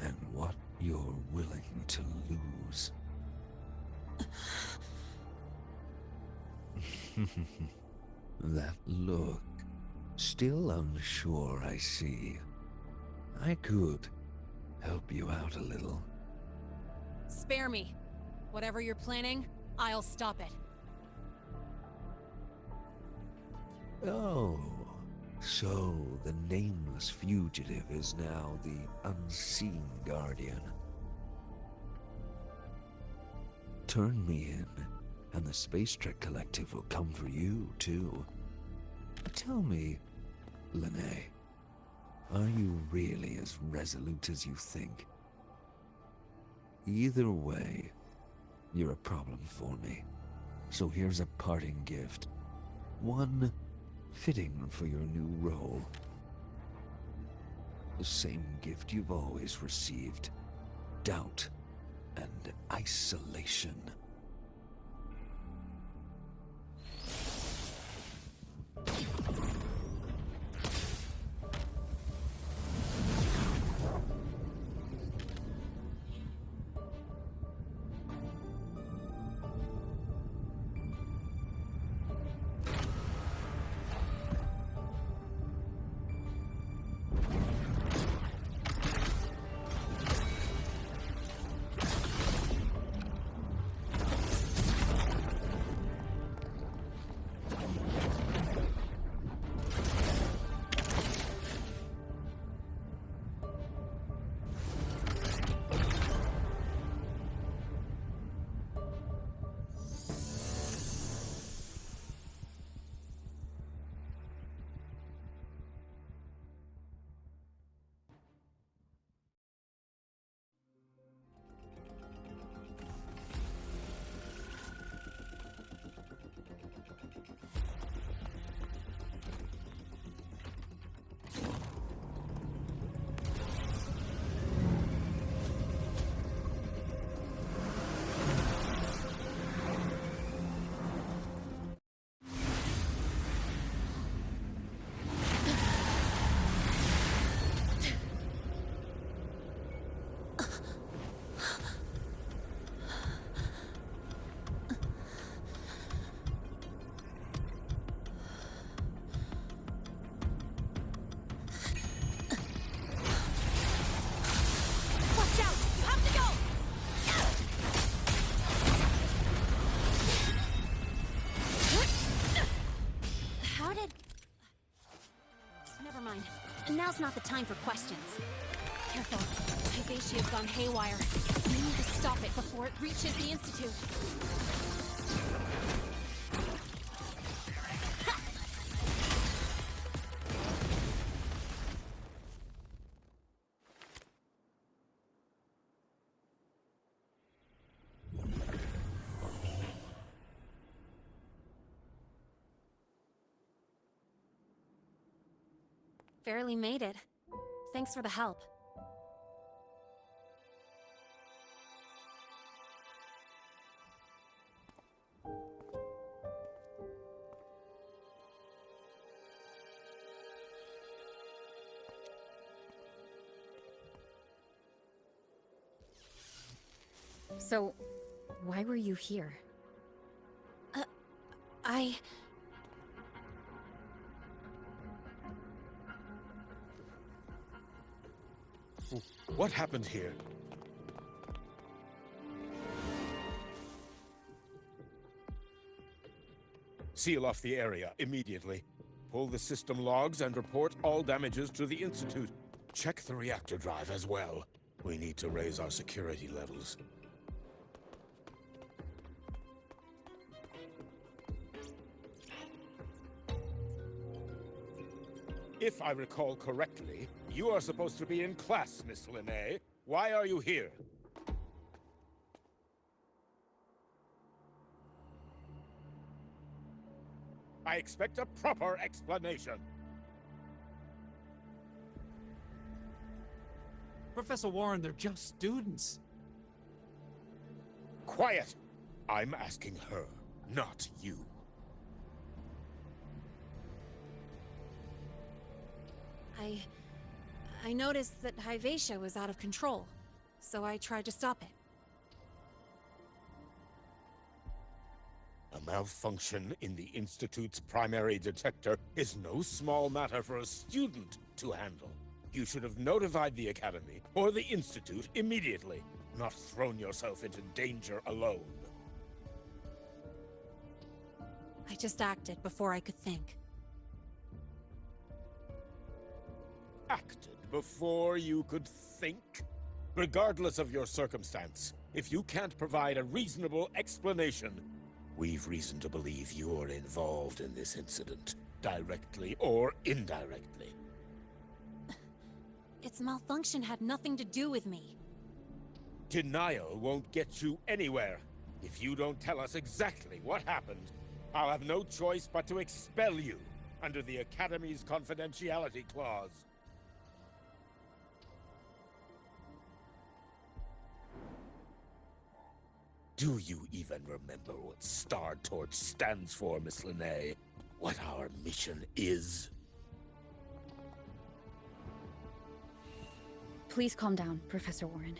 and what you're willing to lose. That look. Still unsure, I see. I could help you out a little. Spare me. Whatever you're planning, I'll stop it. Oh, so the nameless fugitive is now the unseen guardian. Turn me in, and the Space Trek Collective will come for you, too. Tell me, Lene, are you really as resolute as you think? Either way, you're a problem for me. So here's a parting gift. One fitting for your new role. The same gift you've always received. Doubt and isolation. Now's not the time for questions. Careful. Hyvatia's gone haywire. We need to stop it before it reaches the Institute. Barely made it. Thanks for the help. So, why were you here? What happened here? Seal off the area immediately. Pull the system logs and report all damages to the Institute. Check the reactor drive as well. We need to raise our security levels. If I recall correctly, you are supposed to be in class, Miss Linnae. Why are you here? I expect a proper explanation. Professor Warren, they're just students. Quiet! I'm asking her, not you. I noticed that Hyvatia was out of control, so I tried to stop it. A malfunction in the Institute's primary detector is no small matter for a student to handle. You should have notified the Academy or the Institute immediately, not thrown yourself into danger alone. I just acted before I could think. Acted before you could think? Regardless of your circumstance, if you can't provide a reasonable explanation, we've reason to believe you're involved in this incident, directly or indirectly. Its malfunction had nothing to do with me. Denial won't get you anywhere. If you don't tell us exactly what happened, I'll have no choice but to expel you under the Academy's confidentiality clause. Do you even remember what Star Torch stands for, Miss Linnae? What our mission is? Please calm down, Professor Warren.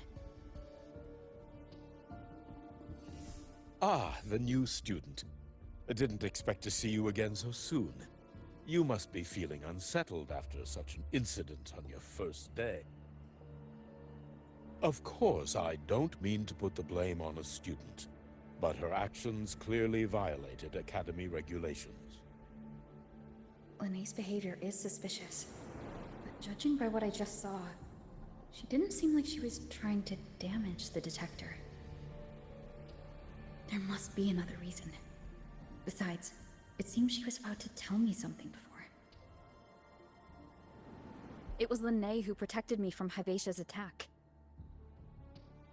Ah, the new student. I didn't expect to see you again so soon. You must be feeling unsettled after such an incident on your first day. Of course, I don't mean to put the blame on a student, but her actions clearly violated Academy regulations. Linnae's behavior is suspicious, but judging by what I just saw, she didn't seem like she was trying to damage the detector. There must be another reason. Besides, it seems she was about to tell me something before. It was Linnae who protected me from Hyvatia's attack.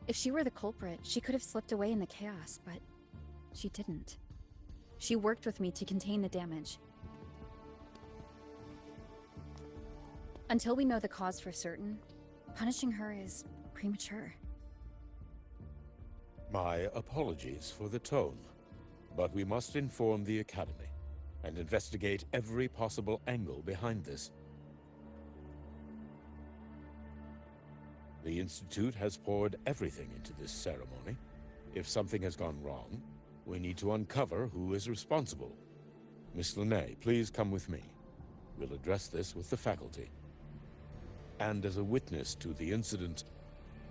If she were the culprit, she could have slipped away in the chaos, but she didn't. She worked with me to contain the damage. Until we know the cause for certain, punishing her is premature. My apologies for the tone, but we must inform the Academy and investigate every possible angle behind this. The Institute has poured everything into this ceremony. If something has gone wrong, we need to uncover who is responsible. Miss Linnae, please come with me. We'll address this with the faculty. And as a witness to the incident,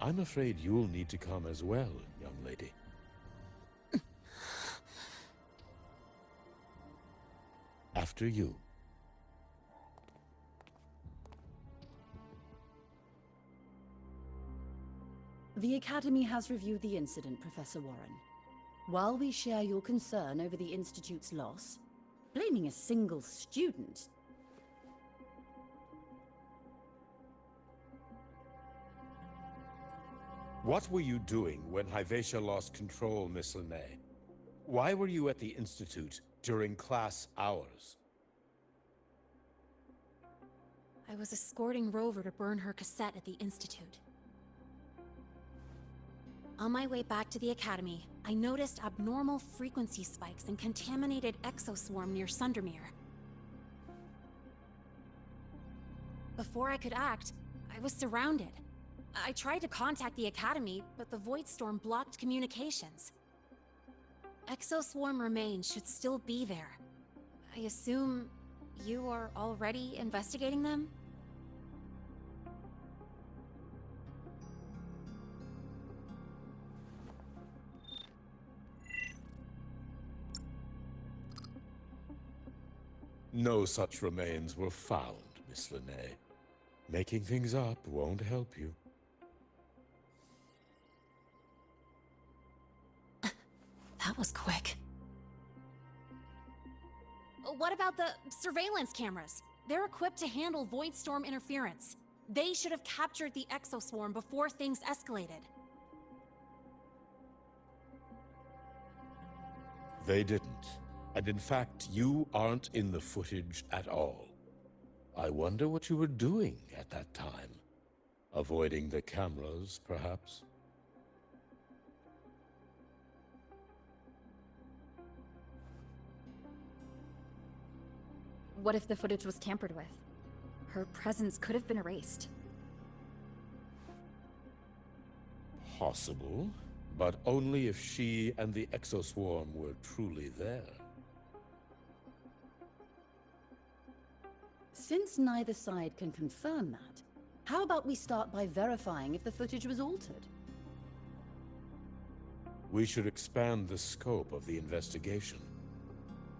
I'm afraid you'll need to come as well, young lady. After you. The Academy has reviewed the incident, Professor Warren. While we share your concern over the Institute's loss, blaming a single student... What were you doing when Hyvatia lost control, Miss Linnae? Why were you at the Institute during class hours? I was escorting Rover to burn her cassette at the Institute. On my way back to the Academy, I noticed abnormal frequency spikes and contaminated exoswarm near Sundermere. Before I could act, I was surrounded. I tried to contact the Academy, but the Void Storm blocked communications. Exoswarm remains should still be there. I assume you are already investigating them? No such remains were found, Miss Linnae. Making things up won't help you. That was quick. What about the surveillance cameras? They're equipped to handle Void Storm interference. They should have captured the exoswarm before things escalated. They didn't. And in fact, you aren't in the footage at all. I wonder what you were doing at that time. Avoiding the cameras, perhaps? What if the footage was tampered with? Her presence could have been erased. Possible, but only if she and the exoswarm were truly there. Since neither side can confirm that, how about we start by verifying if the footage was altered? We should expand the scope of the investigation.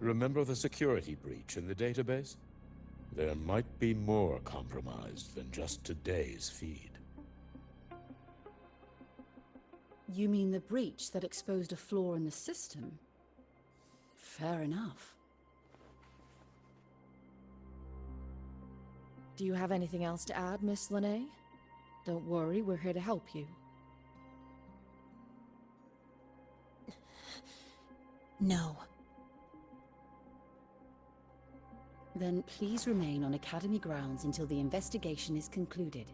Remember the security breach in the database? There might be more compromised than just today's feed. You mean the breach that exposed a flaw in the system? Fair enough. Do you have anything else to add, Miss Linnae? Don't worry, we're here to help you. No. Then please remain on Academy grounds until the investigation is concluded.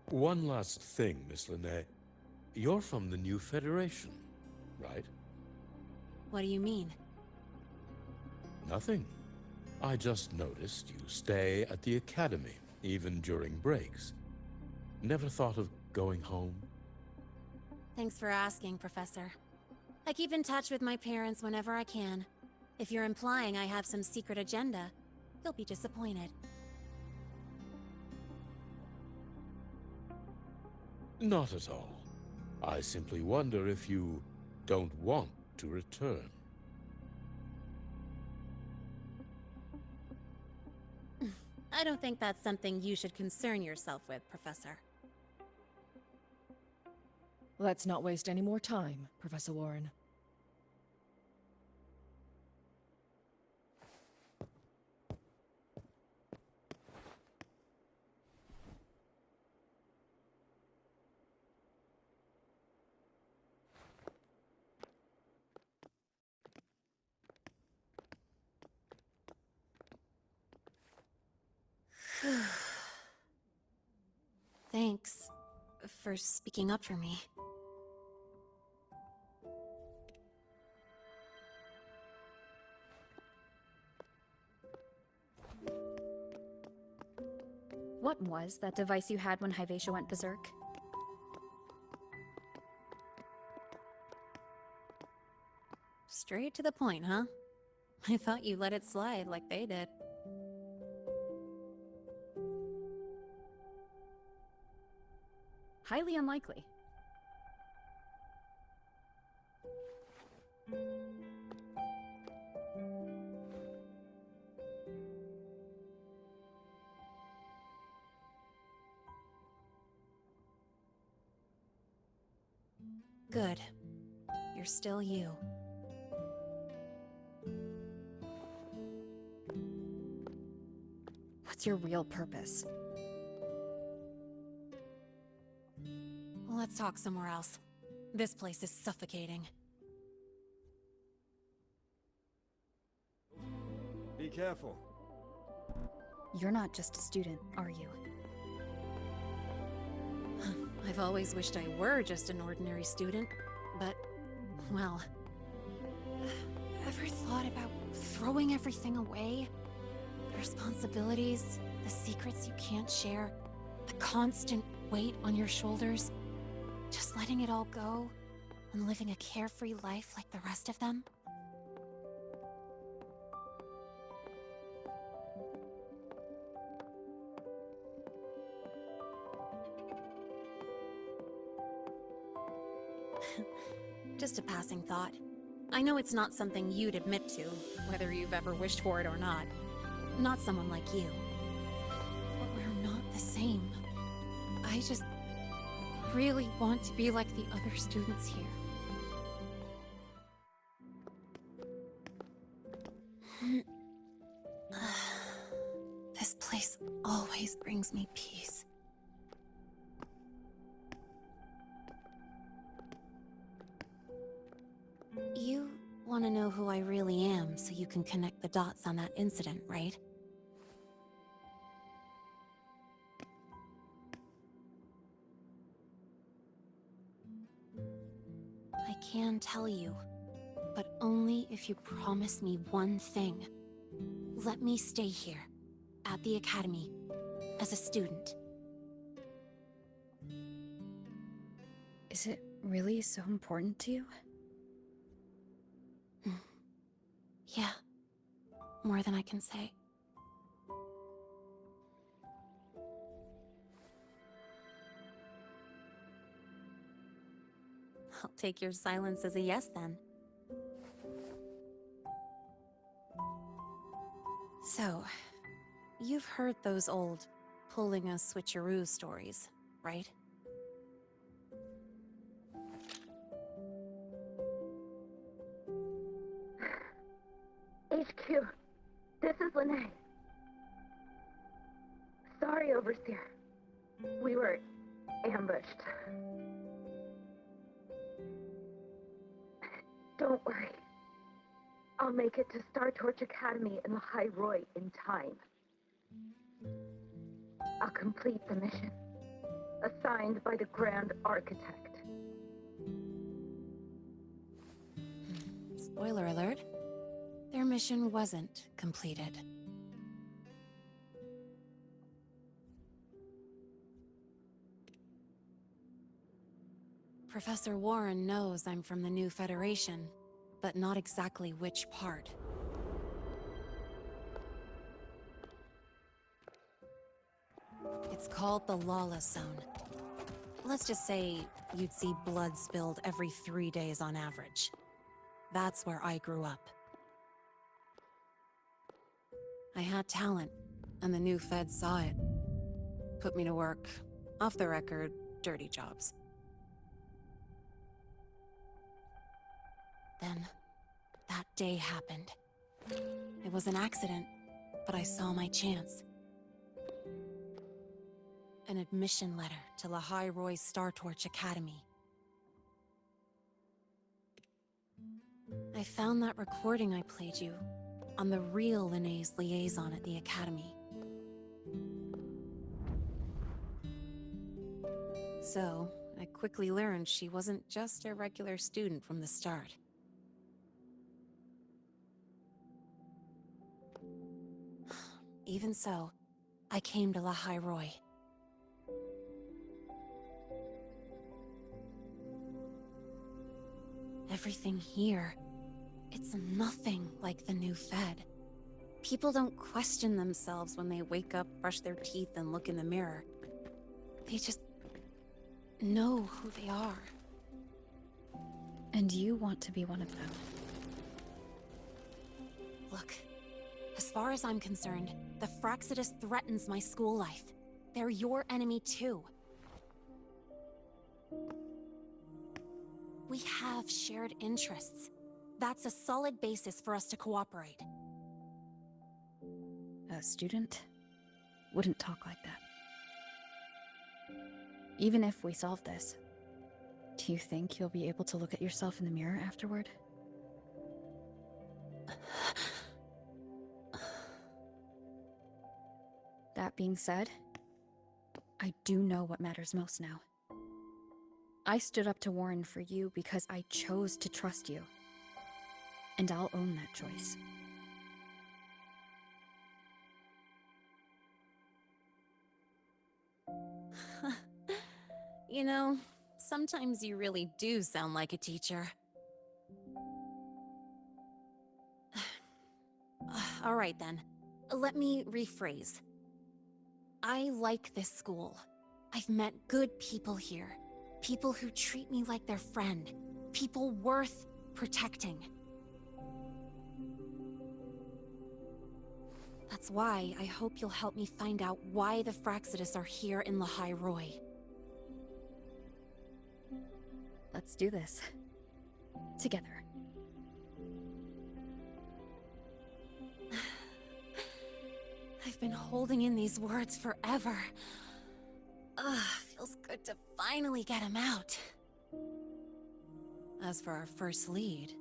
One last thing, Miss Linnae. You're from the new Federation, right? What do you mean? Nothing. I just noticed you stay at the Academy, even during breaks. Never thought of going home? Thanks for asking, Professor. I keep in touch with my parents whenever I can. If you're implying I have some secret agenda, you'll be disappointed. Not at all. I simply wonder if you don't want to return. I don't think that's something you should concern yourself with, Professor. Let's not waste any more time, Professor Warren. Thanks for speaking up for me. What was that device you had when Hyvatia went berserk? Straight to the point, huh? I thought you let it slide like they did. Highly unlikely. Good. You're still you. What's your real purpose? Let's talk somewhere else. This place is suffocating. Be careful. You're not just a student, are you? I've always wished I were just an ordinary student, but, well... Ever thought about throwing everything away? The responsibilities, the secrets you can't share, the constant weight on your shoulders? Just letting it all go and living a carefree life like the rest of them? Just a passing thought. I know it's not something you'd admit to, whether you've ever wished for it or not. Not someone like you. But we're not the same. I just really want to be like the other students here. This place always brings me peace. You want to know who I really am so you can connect the dots on that incident, right? I can tell you, but only if you promise me one thing. Let me stay here, at the Academy, as a student. Is it really so important to you? Yeah, more than I can say. I'll take your silence as a yes, then. So, you've heard those old pulling a switcheroo stories, right? HQ, this is Lene. Sorry, Overseer. We were ambushed. Don't worry. I'll make it to Star Torch Academy in Lahal-Roi in time. I'll complete the mission, assigned by the Grand Architect. Spoiler alert. Their mission wasn't completed. Professor Warren knows I'm from the new Federation, but not exactly which part. It's called the Lawless Zone. Let's just say you'd see blood spilled every 3 days on average. That's where I grew up. I had talent, and the new feds saw it. Put me to work, off the record, dirty jobs. Then, that day happened. It was an accident, but I saw my chance. An admission letter to Lahal-Roi's Star Torch Academy. I found that recording I played you on the real Lene's liaison at the Academy. So, I quickly learned she wasn't just a regular student from the start. Even so, I came to Lahal-Roi. Everything here, it's nothing like the new Fed. People don't question themselves when they wake up, brush their teeth, and look in the mirror. They just know who they are. And you want to be one of them. Look, as far as I'm concerned, the Fraxidus threatens my school life. They're your enemy too. We have shared interests. That's a solid basis for us to cooperate. A student wouldn't talk like that. Even if we solve this, do you think you'll be able to look at yourself in the mirror afterward? That being said, I do know what matters most now. I stood up to Warren for you because I chose to trust you. And I'll own that choice. You know, sometimes you really do sound like a teacher. All right then. Let me rephrase. I like this school. I've met good people here. People who treat me like their friend. People worth protecting. That's why I hope you'll help me find out why the Fractsidus are here in Lahal-Roi. Let's do this. Together. I've been holding in these words forever. Feels good to finally get them out. As for our first lead...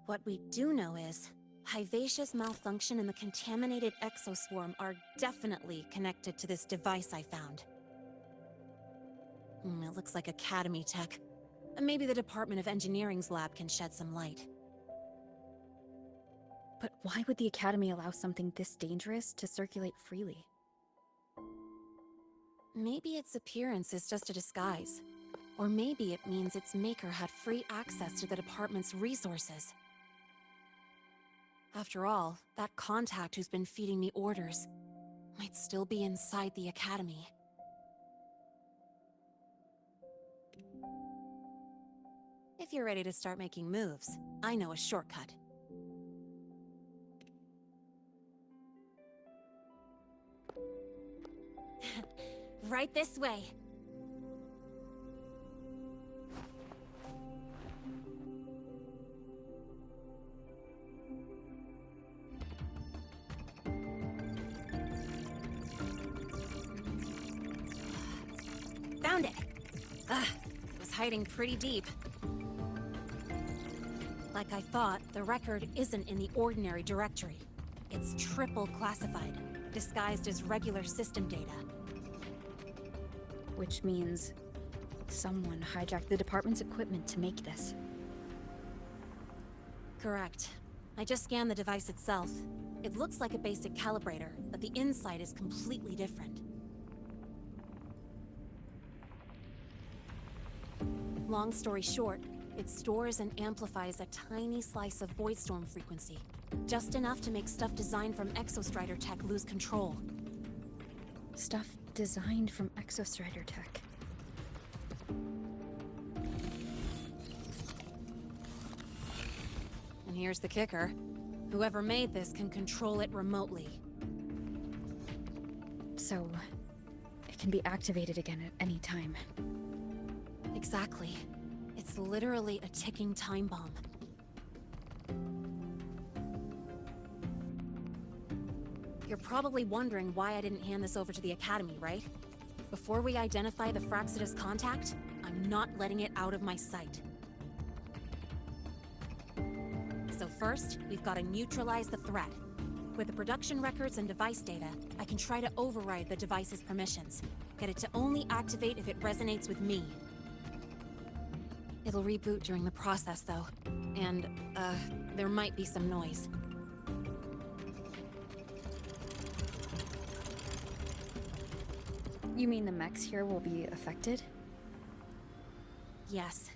What we do know is, Hyvatia's malfunction and the contaminated exoswarm are definitely connected to this device I found. It looks like Academy tech. Maybe the Department of Engineering's lab can shed some light. But why would the Academy allow something this dangerous to circulate freely? Maybe its appearance is just a disguise. Or maybe it means its maker had free access to the department's resources. After all, that contact who's been feeding me orders might still be inside the Academy. If you're ready to start making moves, I know a shortcut. Right this way. Found it! It was hiding pretty deep. Like I thought, the record isn't in the ordinary directory. It's triple classified, disguised as regular system data. Which means someone hijacked the department's equipment to make this. Correct. I just scanned the device itself. It looks like a basic calibrator, but the inside is completely different. Long story short, it stores and amplifies a tiny slice of Voidstorm frequency. Just enough to make stuff designed from Exostrider tech lose control. Stuff designed from Exostrider tech. And here's the kicker. Whoever made this can control it remotely. So, it can be activated again at any time. Exactly. It's literally a ticking time bomb. You're probably wondering why I didn't hand this over to the Academy, right? Before we identify the Fractsidus contact, I'm not letting it out of my sight. So first, we've got to neutralize the threat. With the production records and device data, I can try to override the device's permissions. Get it to only activate if it resonates with me. It'll reboot during the process, though. And, there might be some noise. You mean the mechs here will be affected? Yes.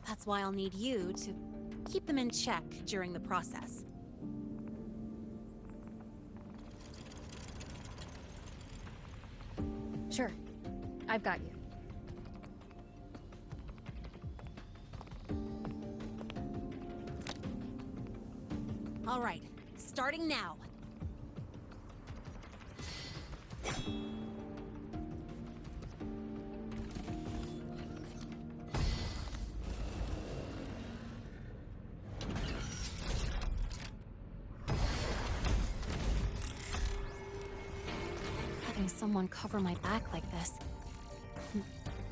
That's why I'll need you to keep them in check during the process. Sure. I've got you. All right. Starting now. having someone cover my back like this.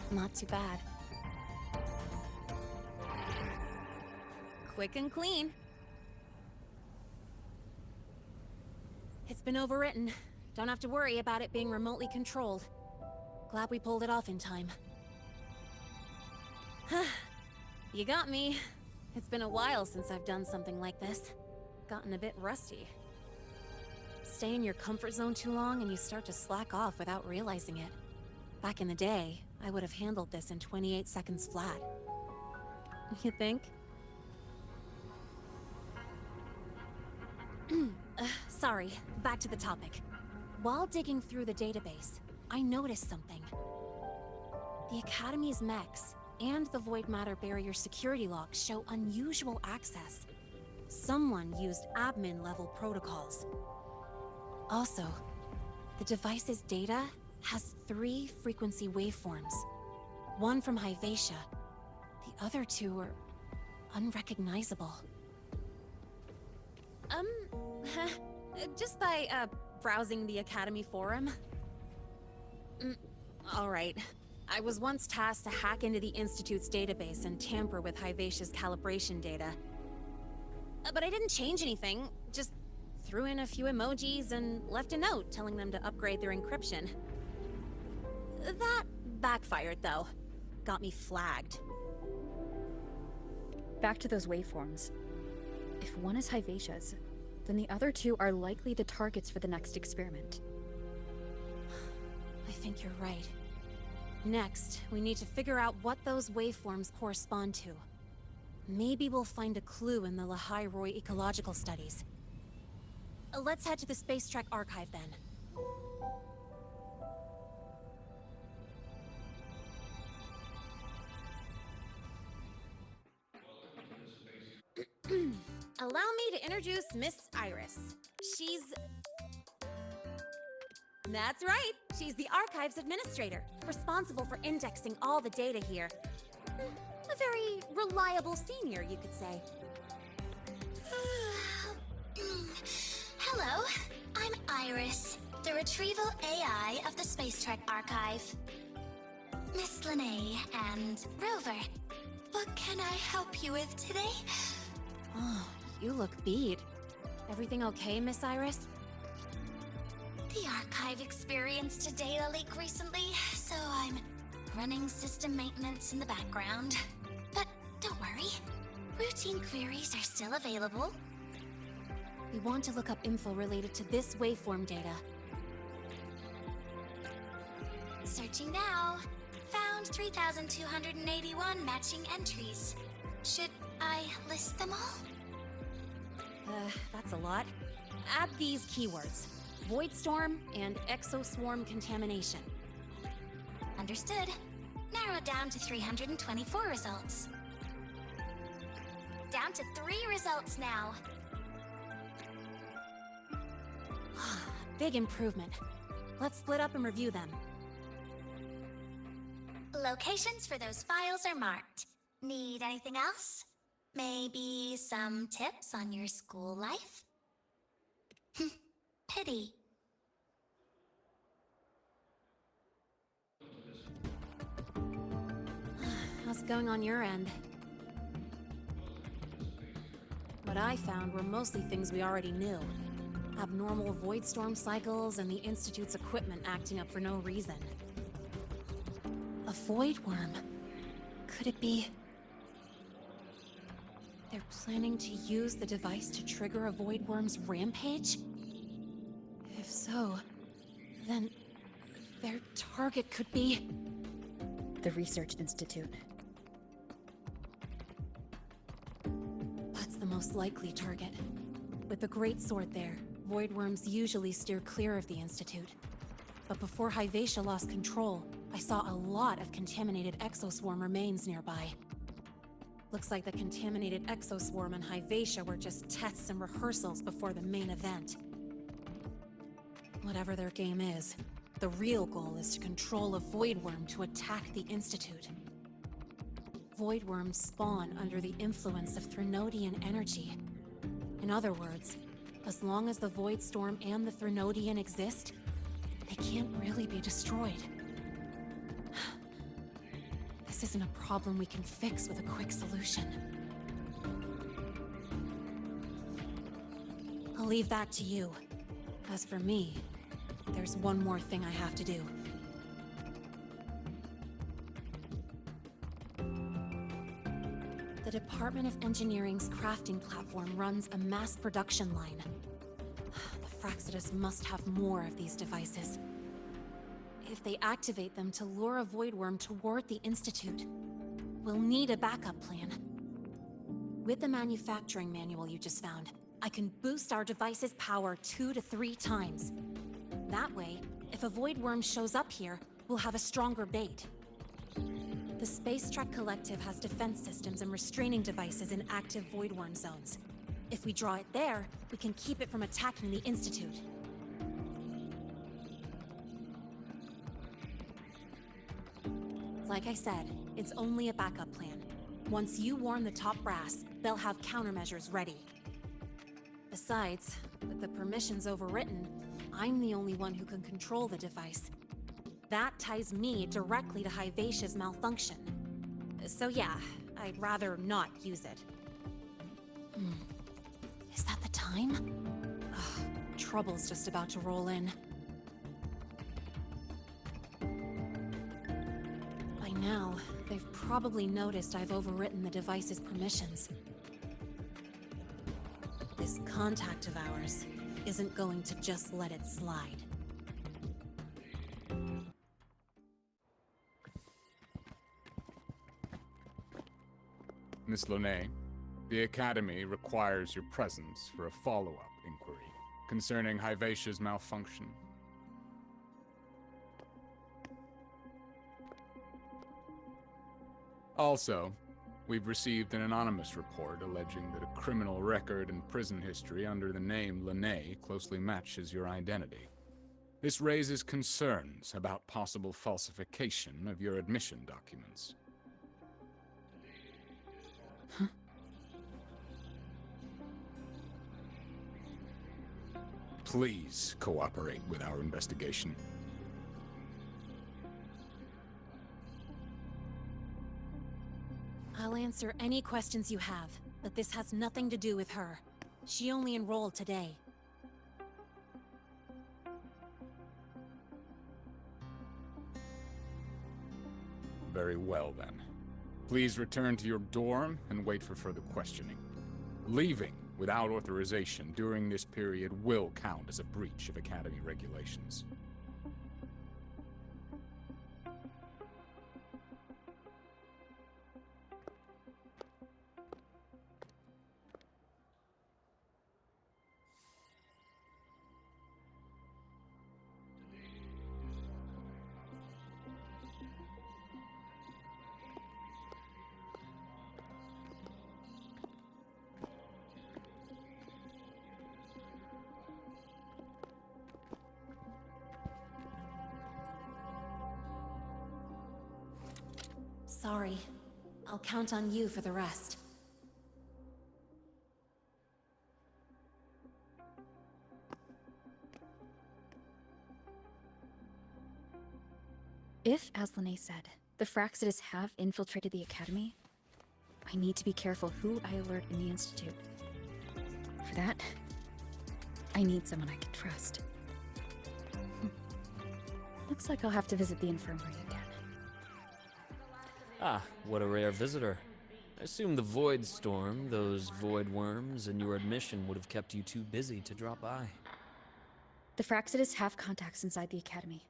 Not too bad. Quick and clean. It's been overwritten. Don't have to worry about it being remotely controlled. Glad we pulled it off in time. You got me. It's been a while since I've done something like this. Gotten a bit rusty. Stay in your comfort zone too long and you start to slack off without realizing it. Back in the day, I would have handled this in 28 seconds flat. You think? Sorry, back to the topic. While digging through the database, I noticed something. The Academy's mechs and the Void Matter Barrier security logs show unusual access. Someone used admin-level protocols. Also, the device's data has 3 frequency waveforms. One from Hyvatia. The other 2 are unrecognizable. Just by, browsing the Academy forum. Alright. I was once tasked to hack into the Institute's database and tamper with Hyvatia's calibration data. But I didn't change anything, just threw in a few emojis and left a note telling them to upgrade their encryption. That backfired, though. Got me flagged. Back to those waveforms. If one is Hyvatia's, then the other 2 are likely the targets for the next experiment. I think you're right. Next, we need to figure out what those waveforms correspond to. Maybe we'll find a clue in the Lahal-Roi ecological studies. Let's head to the Space Trek archive then. Allow me to introduce Miss Iris. That's right! She's the Archives Administrator, responsible for indexing all the data here. A very reliable senior, you could say. Hello, I'm Iris, the Retrieval AI of the Space Trek Archive. Miss Lene and Rover, what can I help you with today? Oh, you look beat. Everything okay, Miss Iris? The Archive experienced a data leak recently, so I'm running system maintenance in the background. But don't worry, routine queries are still available. We want to look up info related to this waveform data. Searching now. Found 3,281 matching entries. Should I list them all? That's a lot. Add these keywords. Voidstorm and exoswarm contamination. Understood. Narrow it down to 324 results. Down to 3 results now. Big improvement. Let's split up and review them. Locations for those files are marked. Need anything else? Maybe some tips on your school life? Pity. How's it going on your end? What I found were mostly things we already knew. Abnormal voidstorm cycles and the Institute's equipment acting up for no reason. A void worm. Could it be... They're planning to use the device to trigger a void worm's rampage? If so, then their target could be... The Research Institute. That's the most likely target. With the Great Sword there, void worms usually steer clear of the Institute. But before Hyvatia lost control, I saw a lot of contaminated exoswarm remains nearby. Looks like the contaminated exoswarm and Hyvatia were just tests and rehearsals before the main event. Whatever their game is, the real goal is to control a void worm to attack the Institute. Void worms spawn under the influence of Threnodian energy. In other words, as long as the Void Storm and the Threnodian exist, They can't really be destroyed. This isn't a problem we can fix with a quick solution. I'll leave that to you. As for me, there's one more thing I have to do. The Department of Engineering's crafting platform runs a mass production line. The Fraxidus must have more of these devices. If they activate them to lure a void worm toward the Institute, we'll need a backup plan. With the manufacturing manual you just found, I can boost our device's power 2 to 3 times. That way, if a void worm shows up here, we'll have a stronger bait. The Space Trek Collective has defense systems and restraining devices in active void worm zones. If we draw it there, we can keep it from attacking the Institute. Like I said, it's only a backup plan. Once you warn the top brass, they'll have countermeasures ready. Besides, with the permissions overwritten, I'm the only one who can control the device. That ties me directly to Hivacia's malfunction. So yeah, I'd rather not use it. Is that the time? Ugh, trouble's just about to roll in. By now, they've probably noticed I've overwritten the device's permissions. This contact of ours isn't going to just let it slide. Miss Lene, the Academy requires your presence for a follow-up inquiry concerning Hivacia's malfunction. Also, we've received an anonymous report alleging that a criminal record and prison history under the name Lene closely matches your identity. This raises concerns about possible falsification of your admission documents. Please cooperate with our investigation. I'll answer any questions you have, but this has nothing to do with her. She only enrolled today. Very well, then. Please return to your dorm and wait for further questioning. Leaving without authorization during this period will count as a breach of Academy regulations. Sorry. I'll count on you for the rest. If, as Lene said, the Fraxidus have infiltrated the Academy, I need to be careful who I alert in the Institute. For that, I need someone I can trust. Looks like I'll have to visit the infirmary again. Ah, what a rare visitor. I assume the Void Storm, those void worms, and your admission would have kept you too busy to drop by. The Fraxidus have contacts inside the Academy.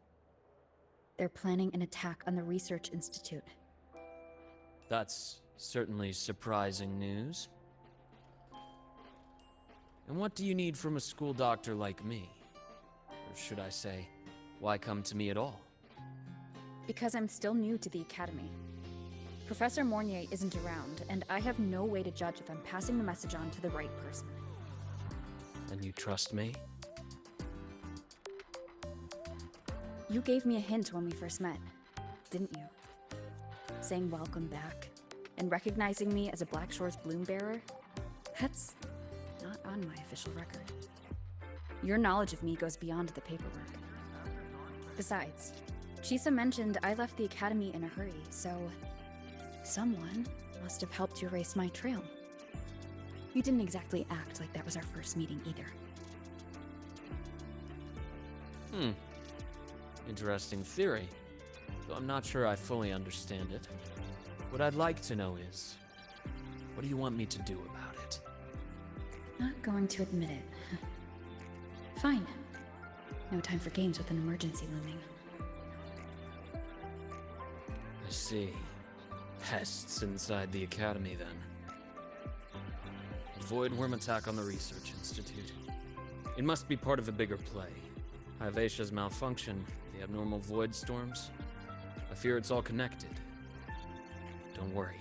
They're planning an attack on the Research Institute. That's certainly surprising news. And what do you need from a school doctor like me? Or should I say, why come to me at all? Because I'm still new to the Academy. Professor Mornier isn't around, and I have no way to judge if I'm passing the message on to the right person. And you trust me? You gave me a hint when we first met, didn't you? Saying welcome back, and recognizing me as a Black Shore's bloom bearer? That's not on my official record. Your knowledge of me goes beyond the paperwork. Besides, Chisa mentioned I left the academy in a hurry, so someone must have helped you erase my trail. You didn't exactly act like that was our first meeting either. Interesting theory, though I'm not sure I fully understand it. What I'd like to know is, what do you want me to do about it? Not going to admit it. Fine. No time for games with an emergency looming. I see. Pests inside the academy, then. Void worm attack on the Research Institute. It must be part of a bigger play. Hivacia's malfunction, the abnormal void storms. I fear it's all connected. Don't worry.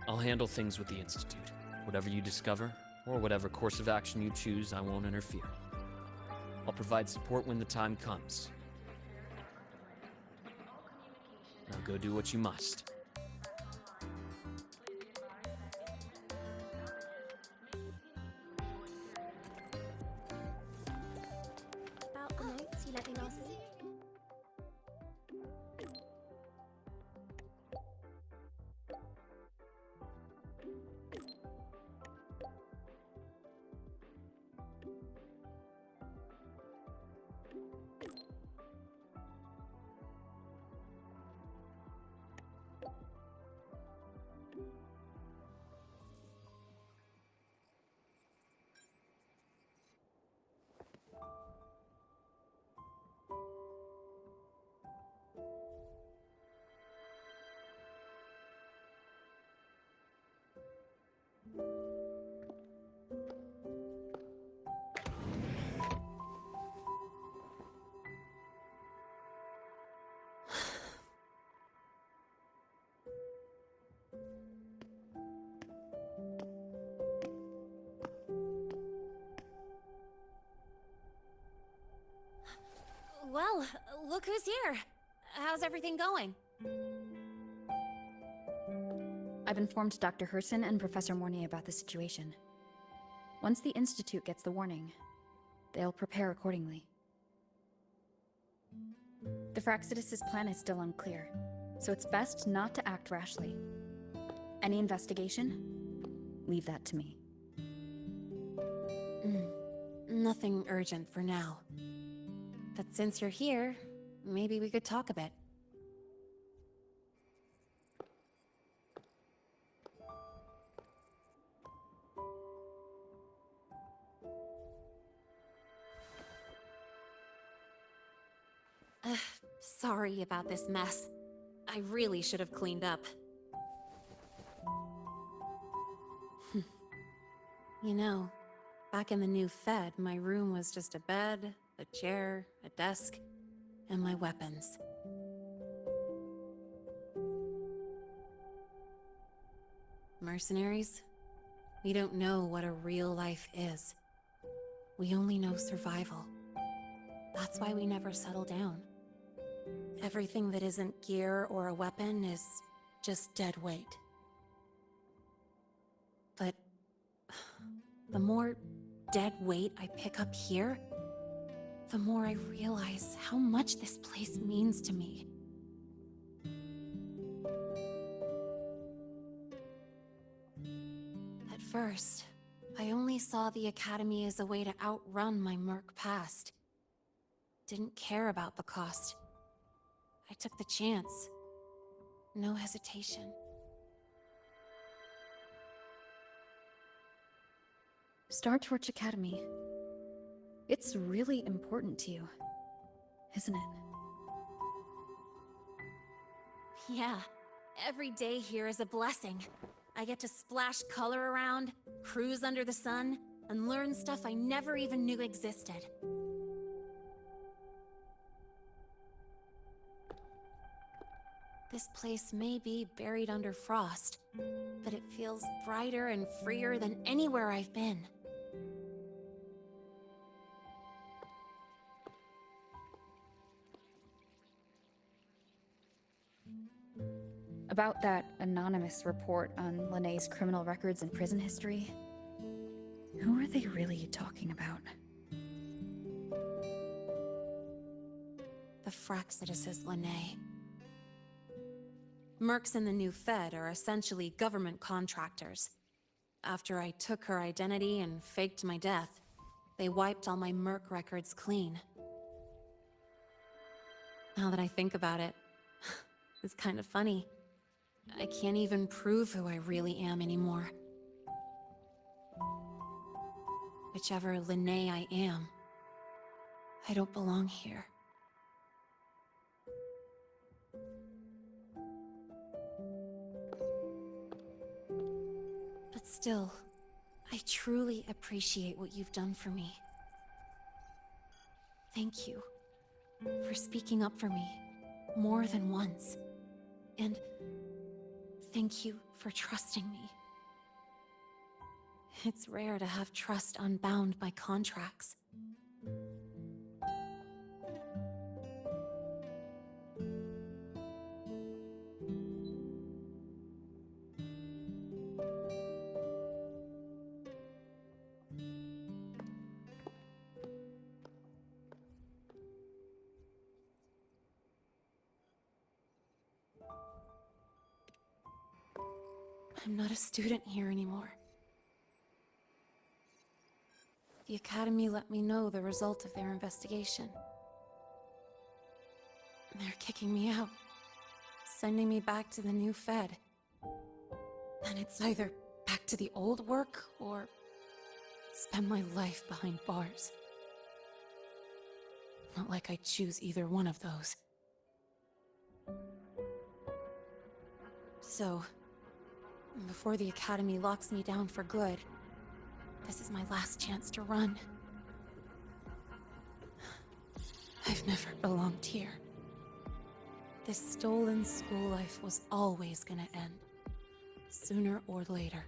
I'll handle things with the Institute. Whatever you discover, or whatever course of action you choose, I won't interfere. I'll provide support when the time comes. Now go do what you must. About the notes you let me last week? Well, look who's here. How's everything going? I've informed Dr. Herson and Professor Mornay about the situation. Once the Institute gets the warning, they'll prepare accordingly. The Fraxidus' plan is still unclear, so it's best not to act rashly. Any investigation? Leave that to me. Nothing urgent for now. But since you're here, maybe we could talk a bit. Sorry about this mess. I really should have cleaned up. You know, back in the new Fed, my room was just a bed, a chair, a desk, and my weapons. Mercenaries? We don't know what a real life is. We only know survival. That's why we never settle down. Everything that isn't gear or a weapon is just dead weight. But the more dead weight I pick up here, the more I realize how much this place means to me. At first, I only saw the Academy as a way to outrun my merc past. Didn't care about the cost. I took the chance. No hesitation. Star Torch Academy. It's really important to you, isn't it? Yeah, every day here is a blessing. I get to splash color around, cruise under the sun, and learn stuff I never even knew existed. This place may be buried under frost, but it feels brighter and freer than anywhere I've been. About that anonymous report on Lennay's criminal records and prison history, who are they really talking about? the Fraxidus's Lene. Mercs in the new Fed are essentially government contractors. After I took her identity and faked my death, they wiped all my Merc records clean. Now that I think about it, it's kind of funny. I can't even prove who I really am anymore. Whichever Lene I am, I don't belong here. But still, I truly appreciate what you've done for me. Thank you for speaking up for me more than once. And thank you for trusting me. It's rare to have trust unbound by contracts. I'm not a student here anymore. The Academy let me know the result of their investigation. They're kicking me out, sending me back to the new Fed. And it's either back to the old work, or spend my life behind bars. Not like I choose either one of those. So, before the Academy locks me down for good, this is my last chance to run. I've never belonged here. This stolen school life was always gonna end, sooner or later.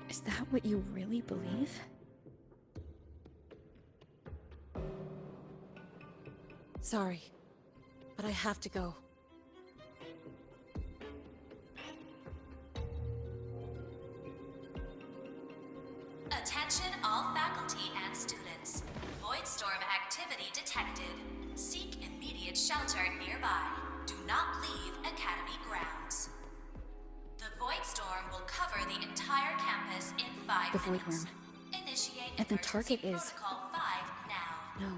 Is that what you really believe? Sorry, but I have to go. Attention all faculty and students. Voidstorm activity detected. Seek immediate shelter nearby. Do not leave Academy grounds. The Voidstorm will cover the entire campus in 5 The minutes. Void Worm. Initiate And the emergency target is... protocol 5 now. No.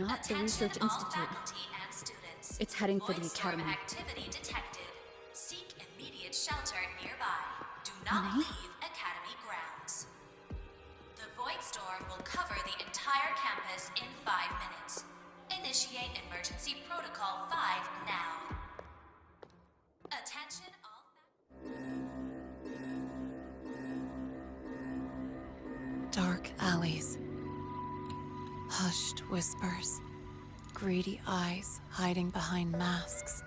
Not the Research Attention all Institute. faculty and students. It's heading for the Voidstorm Academy. activity detected. Seek immediate shelter nearby. Do not Lene? leave Academy grounds. The Voidstorm will cover the entire campus in 5 minutes. Initiate emergency protocol 5 now. Attention all Dark alleys. Hushed whispers. Greedy eyes hiding behind masks.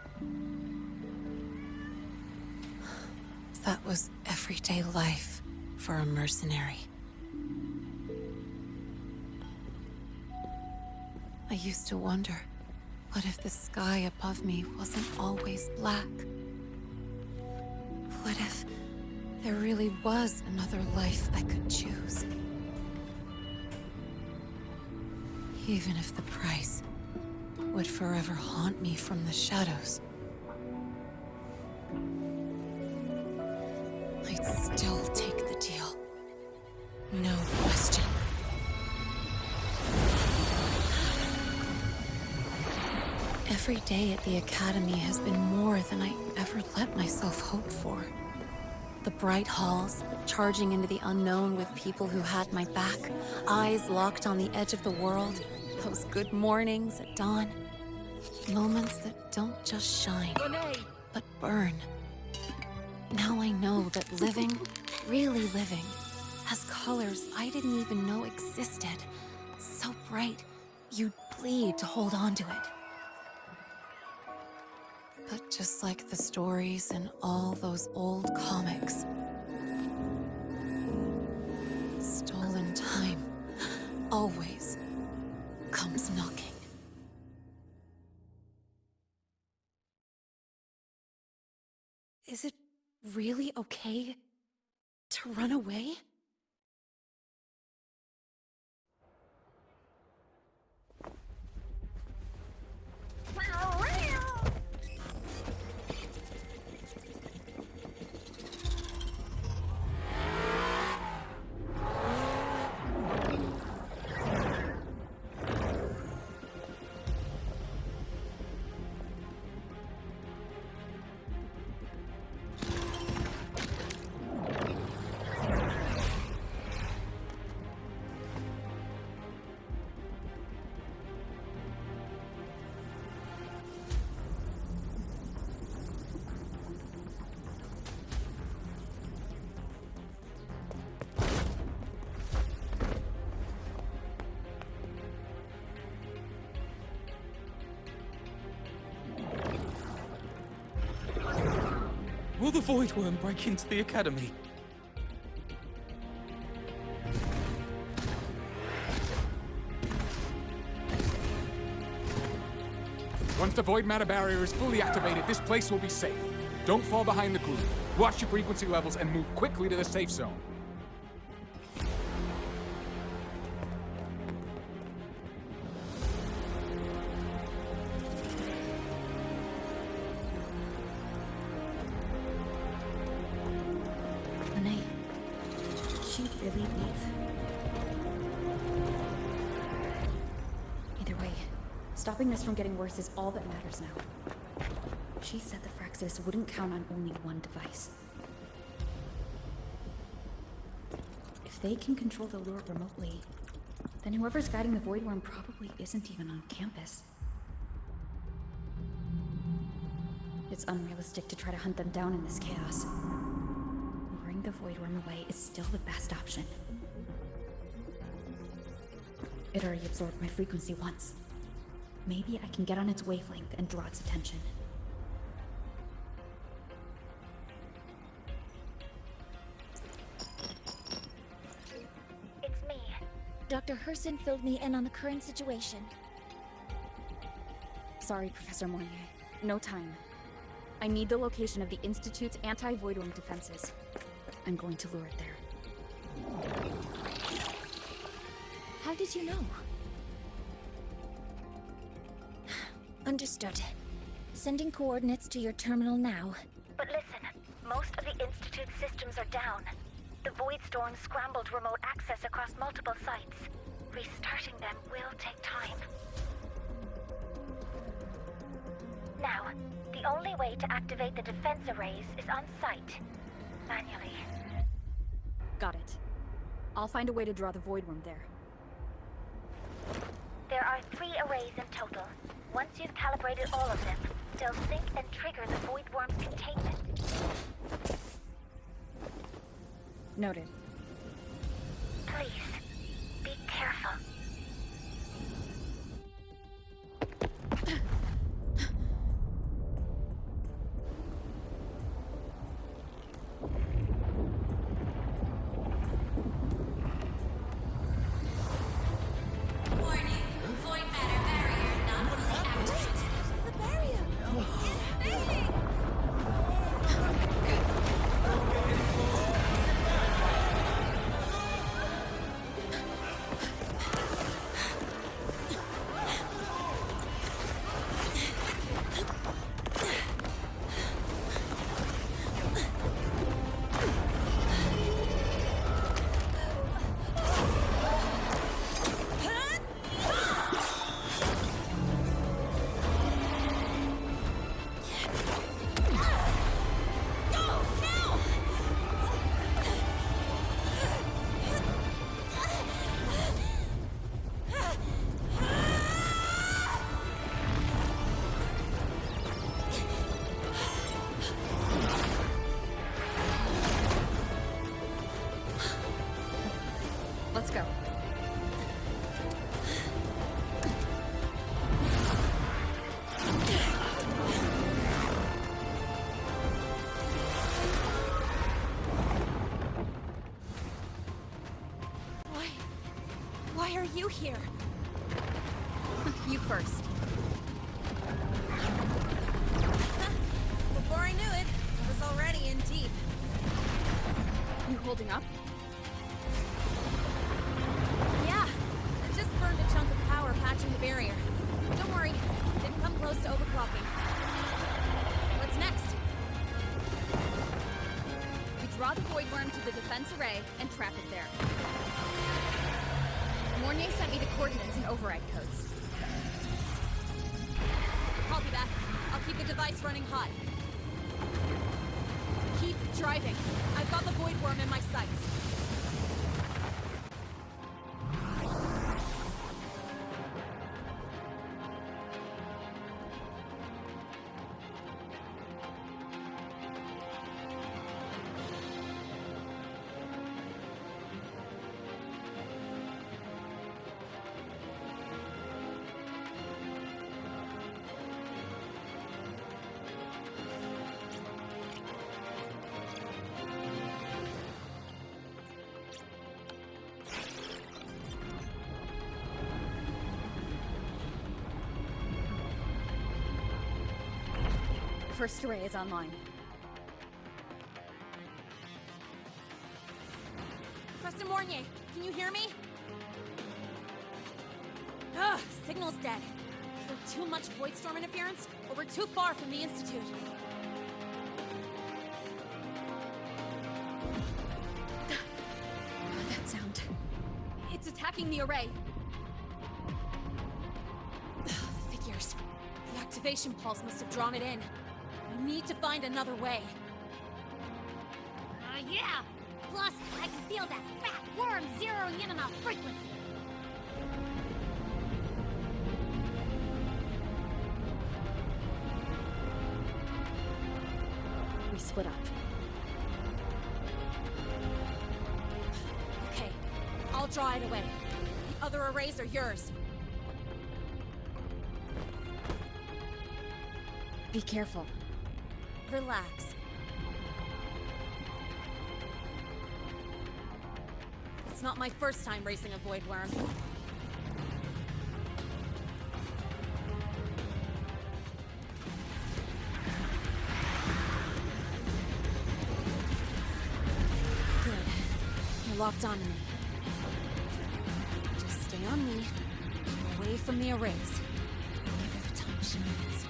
That was everyday life for a mercenary. I used to wonder, what if the sky above me wasn't always black? What if there really was another life I could choose? Even if the price would forever haunt me from the shadows, I'd still take the deal. No question. Every day at the Academy has been more than I ever let myself hope for. The bright halls, charging into the unknown with people who had my back, eyes locked on the edge of the world, those good mornings at dawn. Moments that don't just shine, but burn. Now I know that living, really living, has colors I didn't even know existed. So bright, you'd bleed to hold on to it. But just like the stories in all those old comics, stolen time always comes knocking. Is it really okay to run away? Will the Void Worm break into the Academy? Once the void matter barrier is fully activated, this place will be safe. Don't fall behind the group. Watch your frequency levels and move quickly to the safe zone. Lene, she'd really leave. Either way, stopping this from getting worse is all that matters now. She said the Fraxis wouldn't count on only one device. If they can control the lure remotely, then whoever's guiding the Void Worm probably isn't even on campus. It's unrealistic to try to hunt them down in this chaos. Luring the Void Worm away is still the best option. It already absorbed my frequency once. Maybe I can get on its wavelength and draw its attention. It's me. Dr. Herson filled me in on the current situation. Sorry, Professor Mounier. No time. I need the location of the Institute's anti-Void Worm defenses. I'm going to lure it there. How did you know? Understood. Sending coordinates to your terminal now. But listen, most of the Institute's systems are down. The Void Storm scrambled remote access across multiple sites. Restarting them will take time. Now, the only way to activate the defense arrays is on site. Manually. Got it. I'll find a way to draw the Void Worm there. There are 3 arrays in total. Once you've calibrated all of them, they'll sync and trigger the Void Worm's containment. Noted. Please, be careful. Warning. Void matter barrier not fully activated. The barrier! It's fading! Let's go. Why are you here? You first. Before I knew it, I was already in deep. You holding up? Yeah, I just burned a chunk of power patching the barrier. Don't worry, didn't come close to overclocking. What's next? We draw the Void Worm to the defense array and trap it there. Mournier sent me the coordinates and override codes. Copy that. I'll keep the device running hot. Keep driving. I've got the Void Worm in my sights. first array is online. Professor Mornier, can you hear me? Ugh, signal's dead. Either too much void storm interference, or we're too far from the Institute. That sound. It's attacking the array. Figures. The activation pulse must have drawn it in. We need to find another way. Yeah! Plus, I can feel that fat worm zeroing in on our frequency. We split up. Okay, I'll draw it away. The other arrays are yours. Be careful. Relax. It's not my first time racing a void worm. Good. You're locked onto me. Just stay on me, away from the arrays. Give her the time she needs.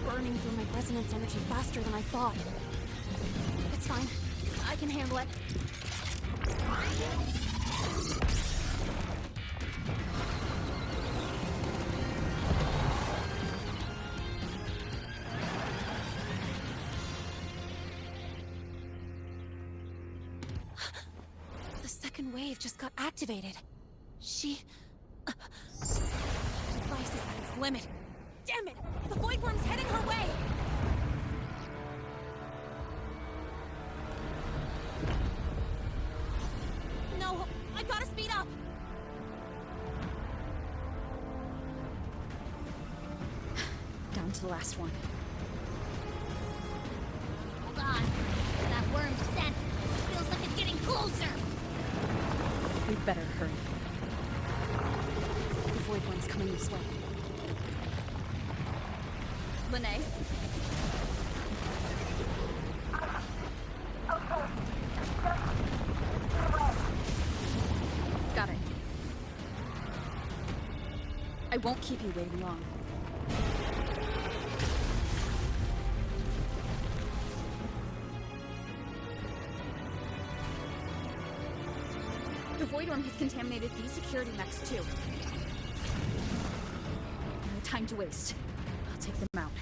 Burning through my resonance energy faster than I thought. It's fine. I can handle it. The second wave just got activated. She... The device is at its limit. Damn it! The void worm's heading her way! No, I gotta speed up! Down to the last one. Hold on. That worm's scent feels like it's getting closer! We'd better hurry. The void worm's coming this way. Lene? Got it. I won't keep you waiting long. The void worm has contaminated these security mechs too. No time to waste. I'll take them out.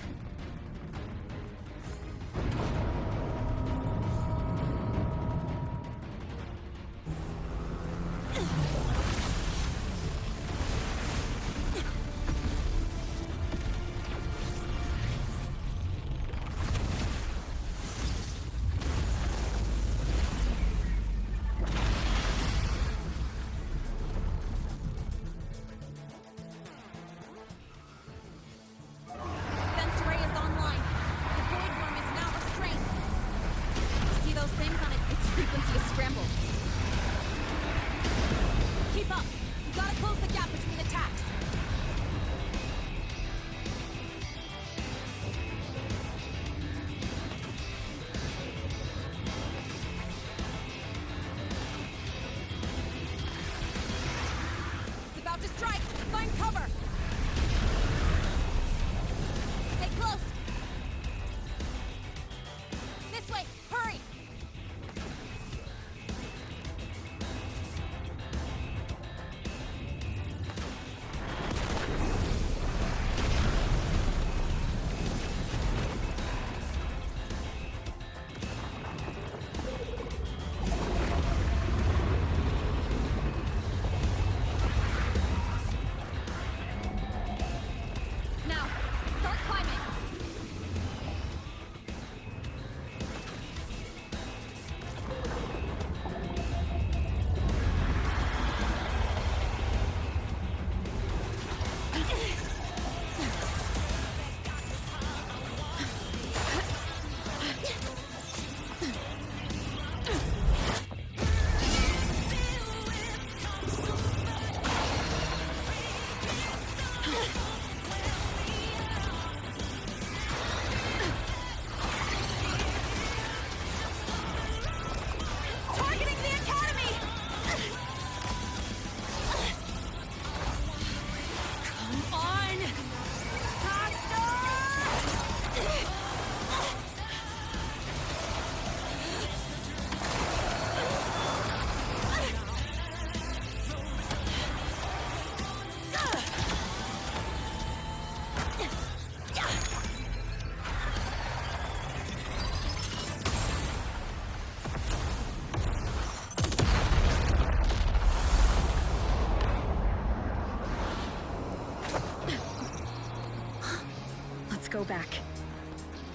go back.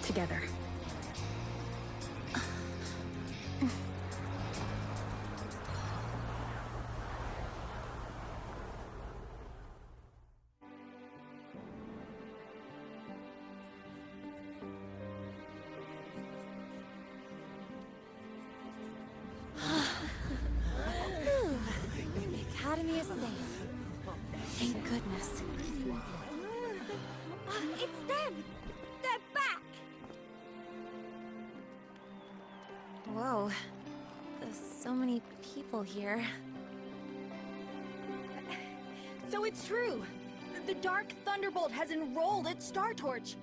Together. The Academy is safe. Thank goodness. It's them! They're back! Whoa. There's so many people here. So it's true! The Dark Thunderbolt has enrolled at Star Torch!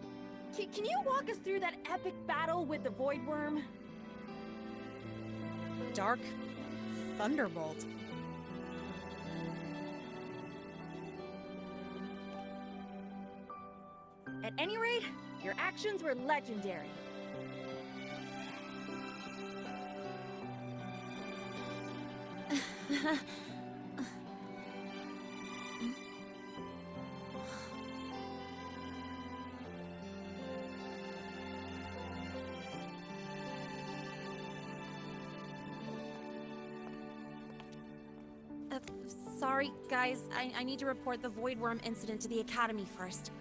Can you walk us through that epic battle with the Void Worm? Dark Thunderbolt? At any rate, your actions were legendary. Sorry, guys. I need to report the Void Worm incident to the Academy first.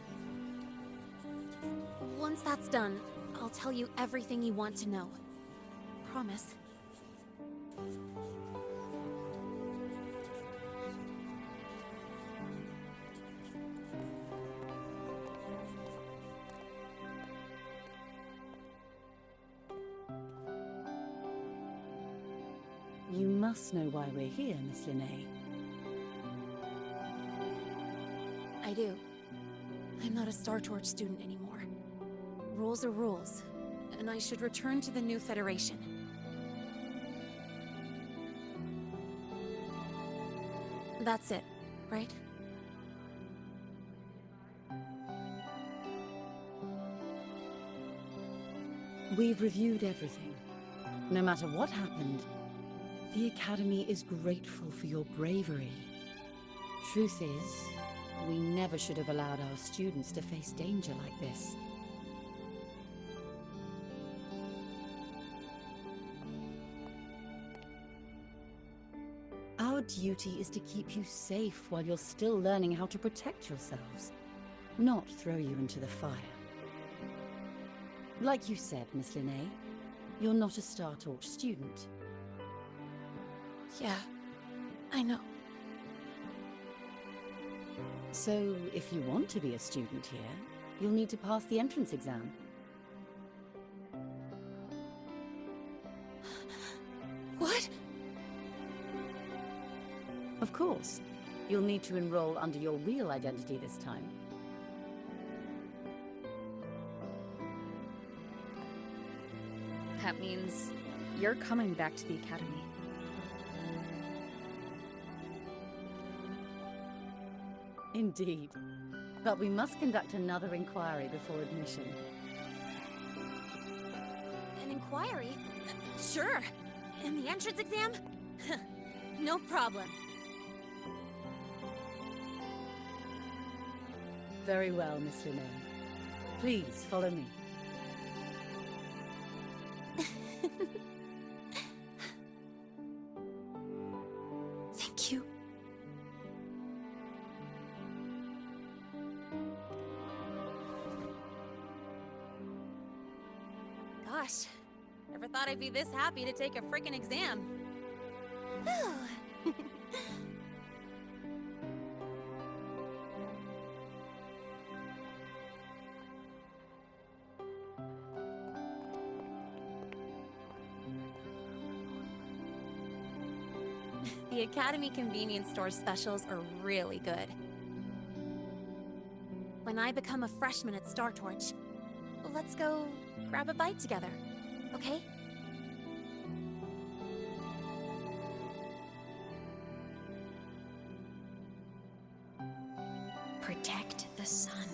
Once that's done, I'll tell you everything you want to know. Promise. You must know why we're here, Miss Linné. I do. I'm not a Star Torch student anymore. Rules are rules, and I should return to the new Federation. That's it, right? We've reviewed everything. No matter what happened, the Academy is grateful for your bravery. Truth is, we never should have allowed our students to face danger like this. Our duty is to keep you safe while you're still learning how to protect yourselves, not throw you into the fire. Like you said, Miss Linné, you're not a Star Torch student. Yeah, I know. So, if you want to be a student here, you'll need to pass the entrance exam. What? Of course. You'll need to enroll under your real identity this time. That means you're coming back to the Academy. Indeed. But we must conduct another inquiry before admission. An inquiry? Sure. And the entrance exam? No problem. Very well, Miss Linné. Please, follow me. Thank you. Gosh, never thought I'd be this happy to take a frickin' exam. The Academy convenience store specials are really good. When I become a freshman at Star Torch, let's go grab a bite together, okay? Protect the sun.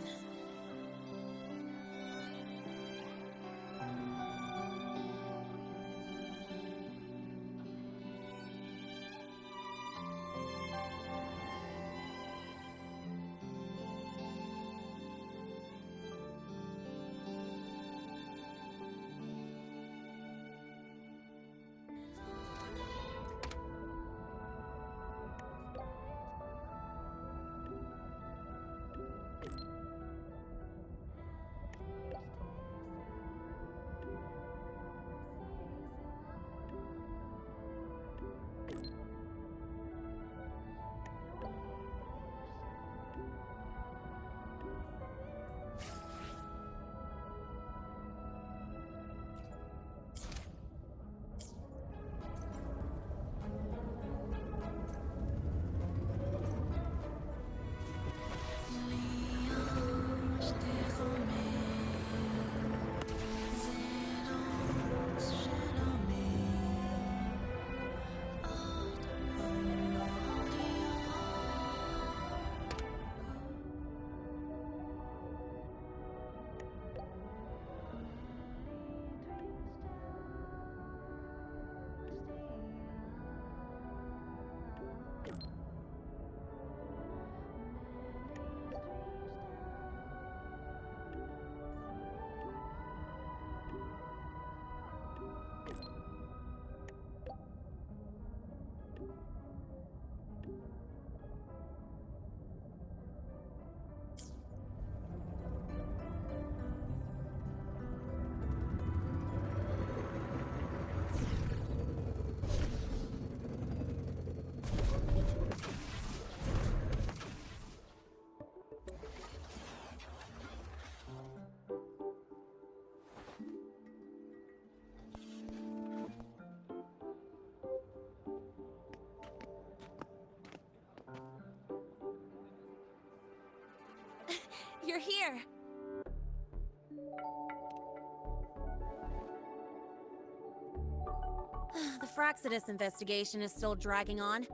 You're here! The Fraxidus investigation is still dragging on.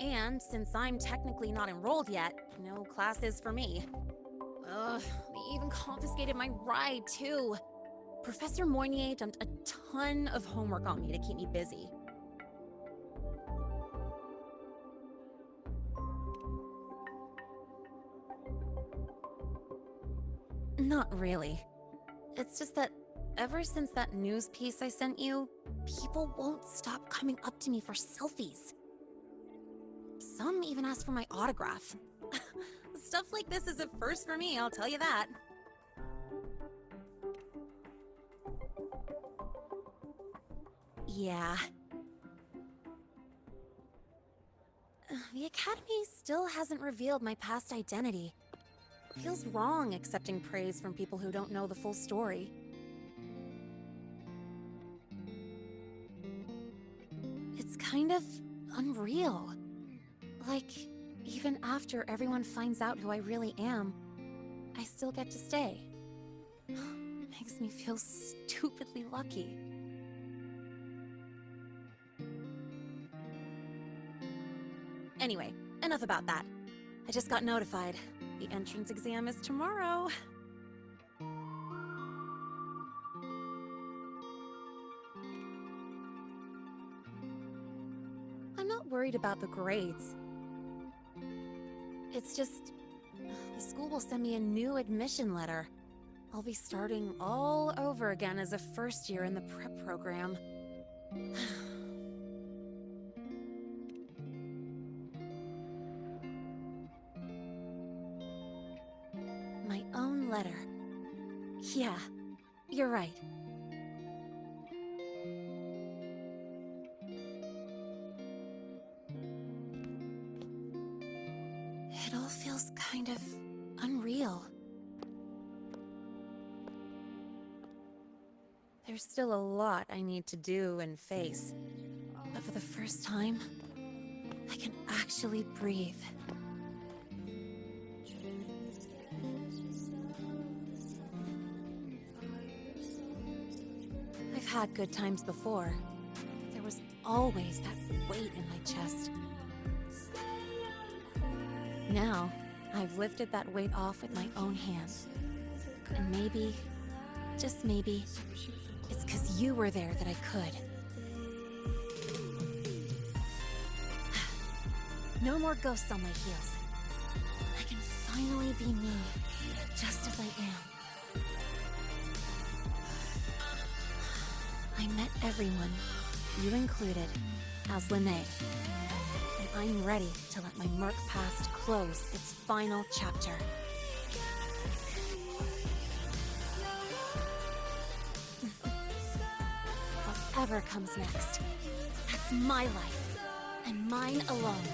And since I'm technically not enrolled yet, no classes for me. Ugh, they even confiscated my ride, too. Professor Moynier dumped a ton of homework on me to keep me busy. Not really. It's just that ever since that news piece I sent you, people won't stop coming up to me for selfies. Some even ask for my autograph. Stuff like this is a first for me, I'll tell you that. Yeah. The Academy still hasn't revealed my past identity. Feels wrong accepting praise from people who don't know the full story. It's kind of unreal. Like, even after everyone finds out who I really am, I still get to stay. Makes me feel stupidly lucky. Anyway, enough about that. I just got notified. The entrance exam is tomorrow. I'm not worried about the grades. It's just, the school will send me a new admission letter. I'll be starting all over again as a first year in the prep program. My own letter. Yeah, you're right. It all feels kind of unreal. There's still a lot I need to do and face, but for the first time, I can actually breathe. I've had good times before, but there was always that weight in my chest. Now, I've lifted that weight off with my own hands. And maybe, just maybe, it's 'cause you were there that I could. No more ghosts on my heels. I can finally be me, just as I am. I met everyone, you included, as Lene. And I'm ready to let my murk past close its final chapter. Whatever comes next, that's my life, and mine alone.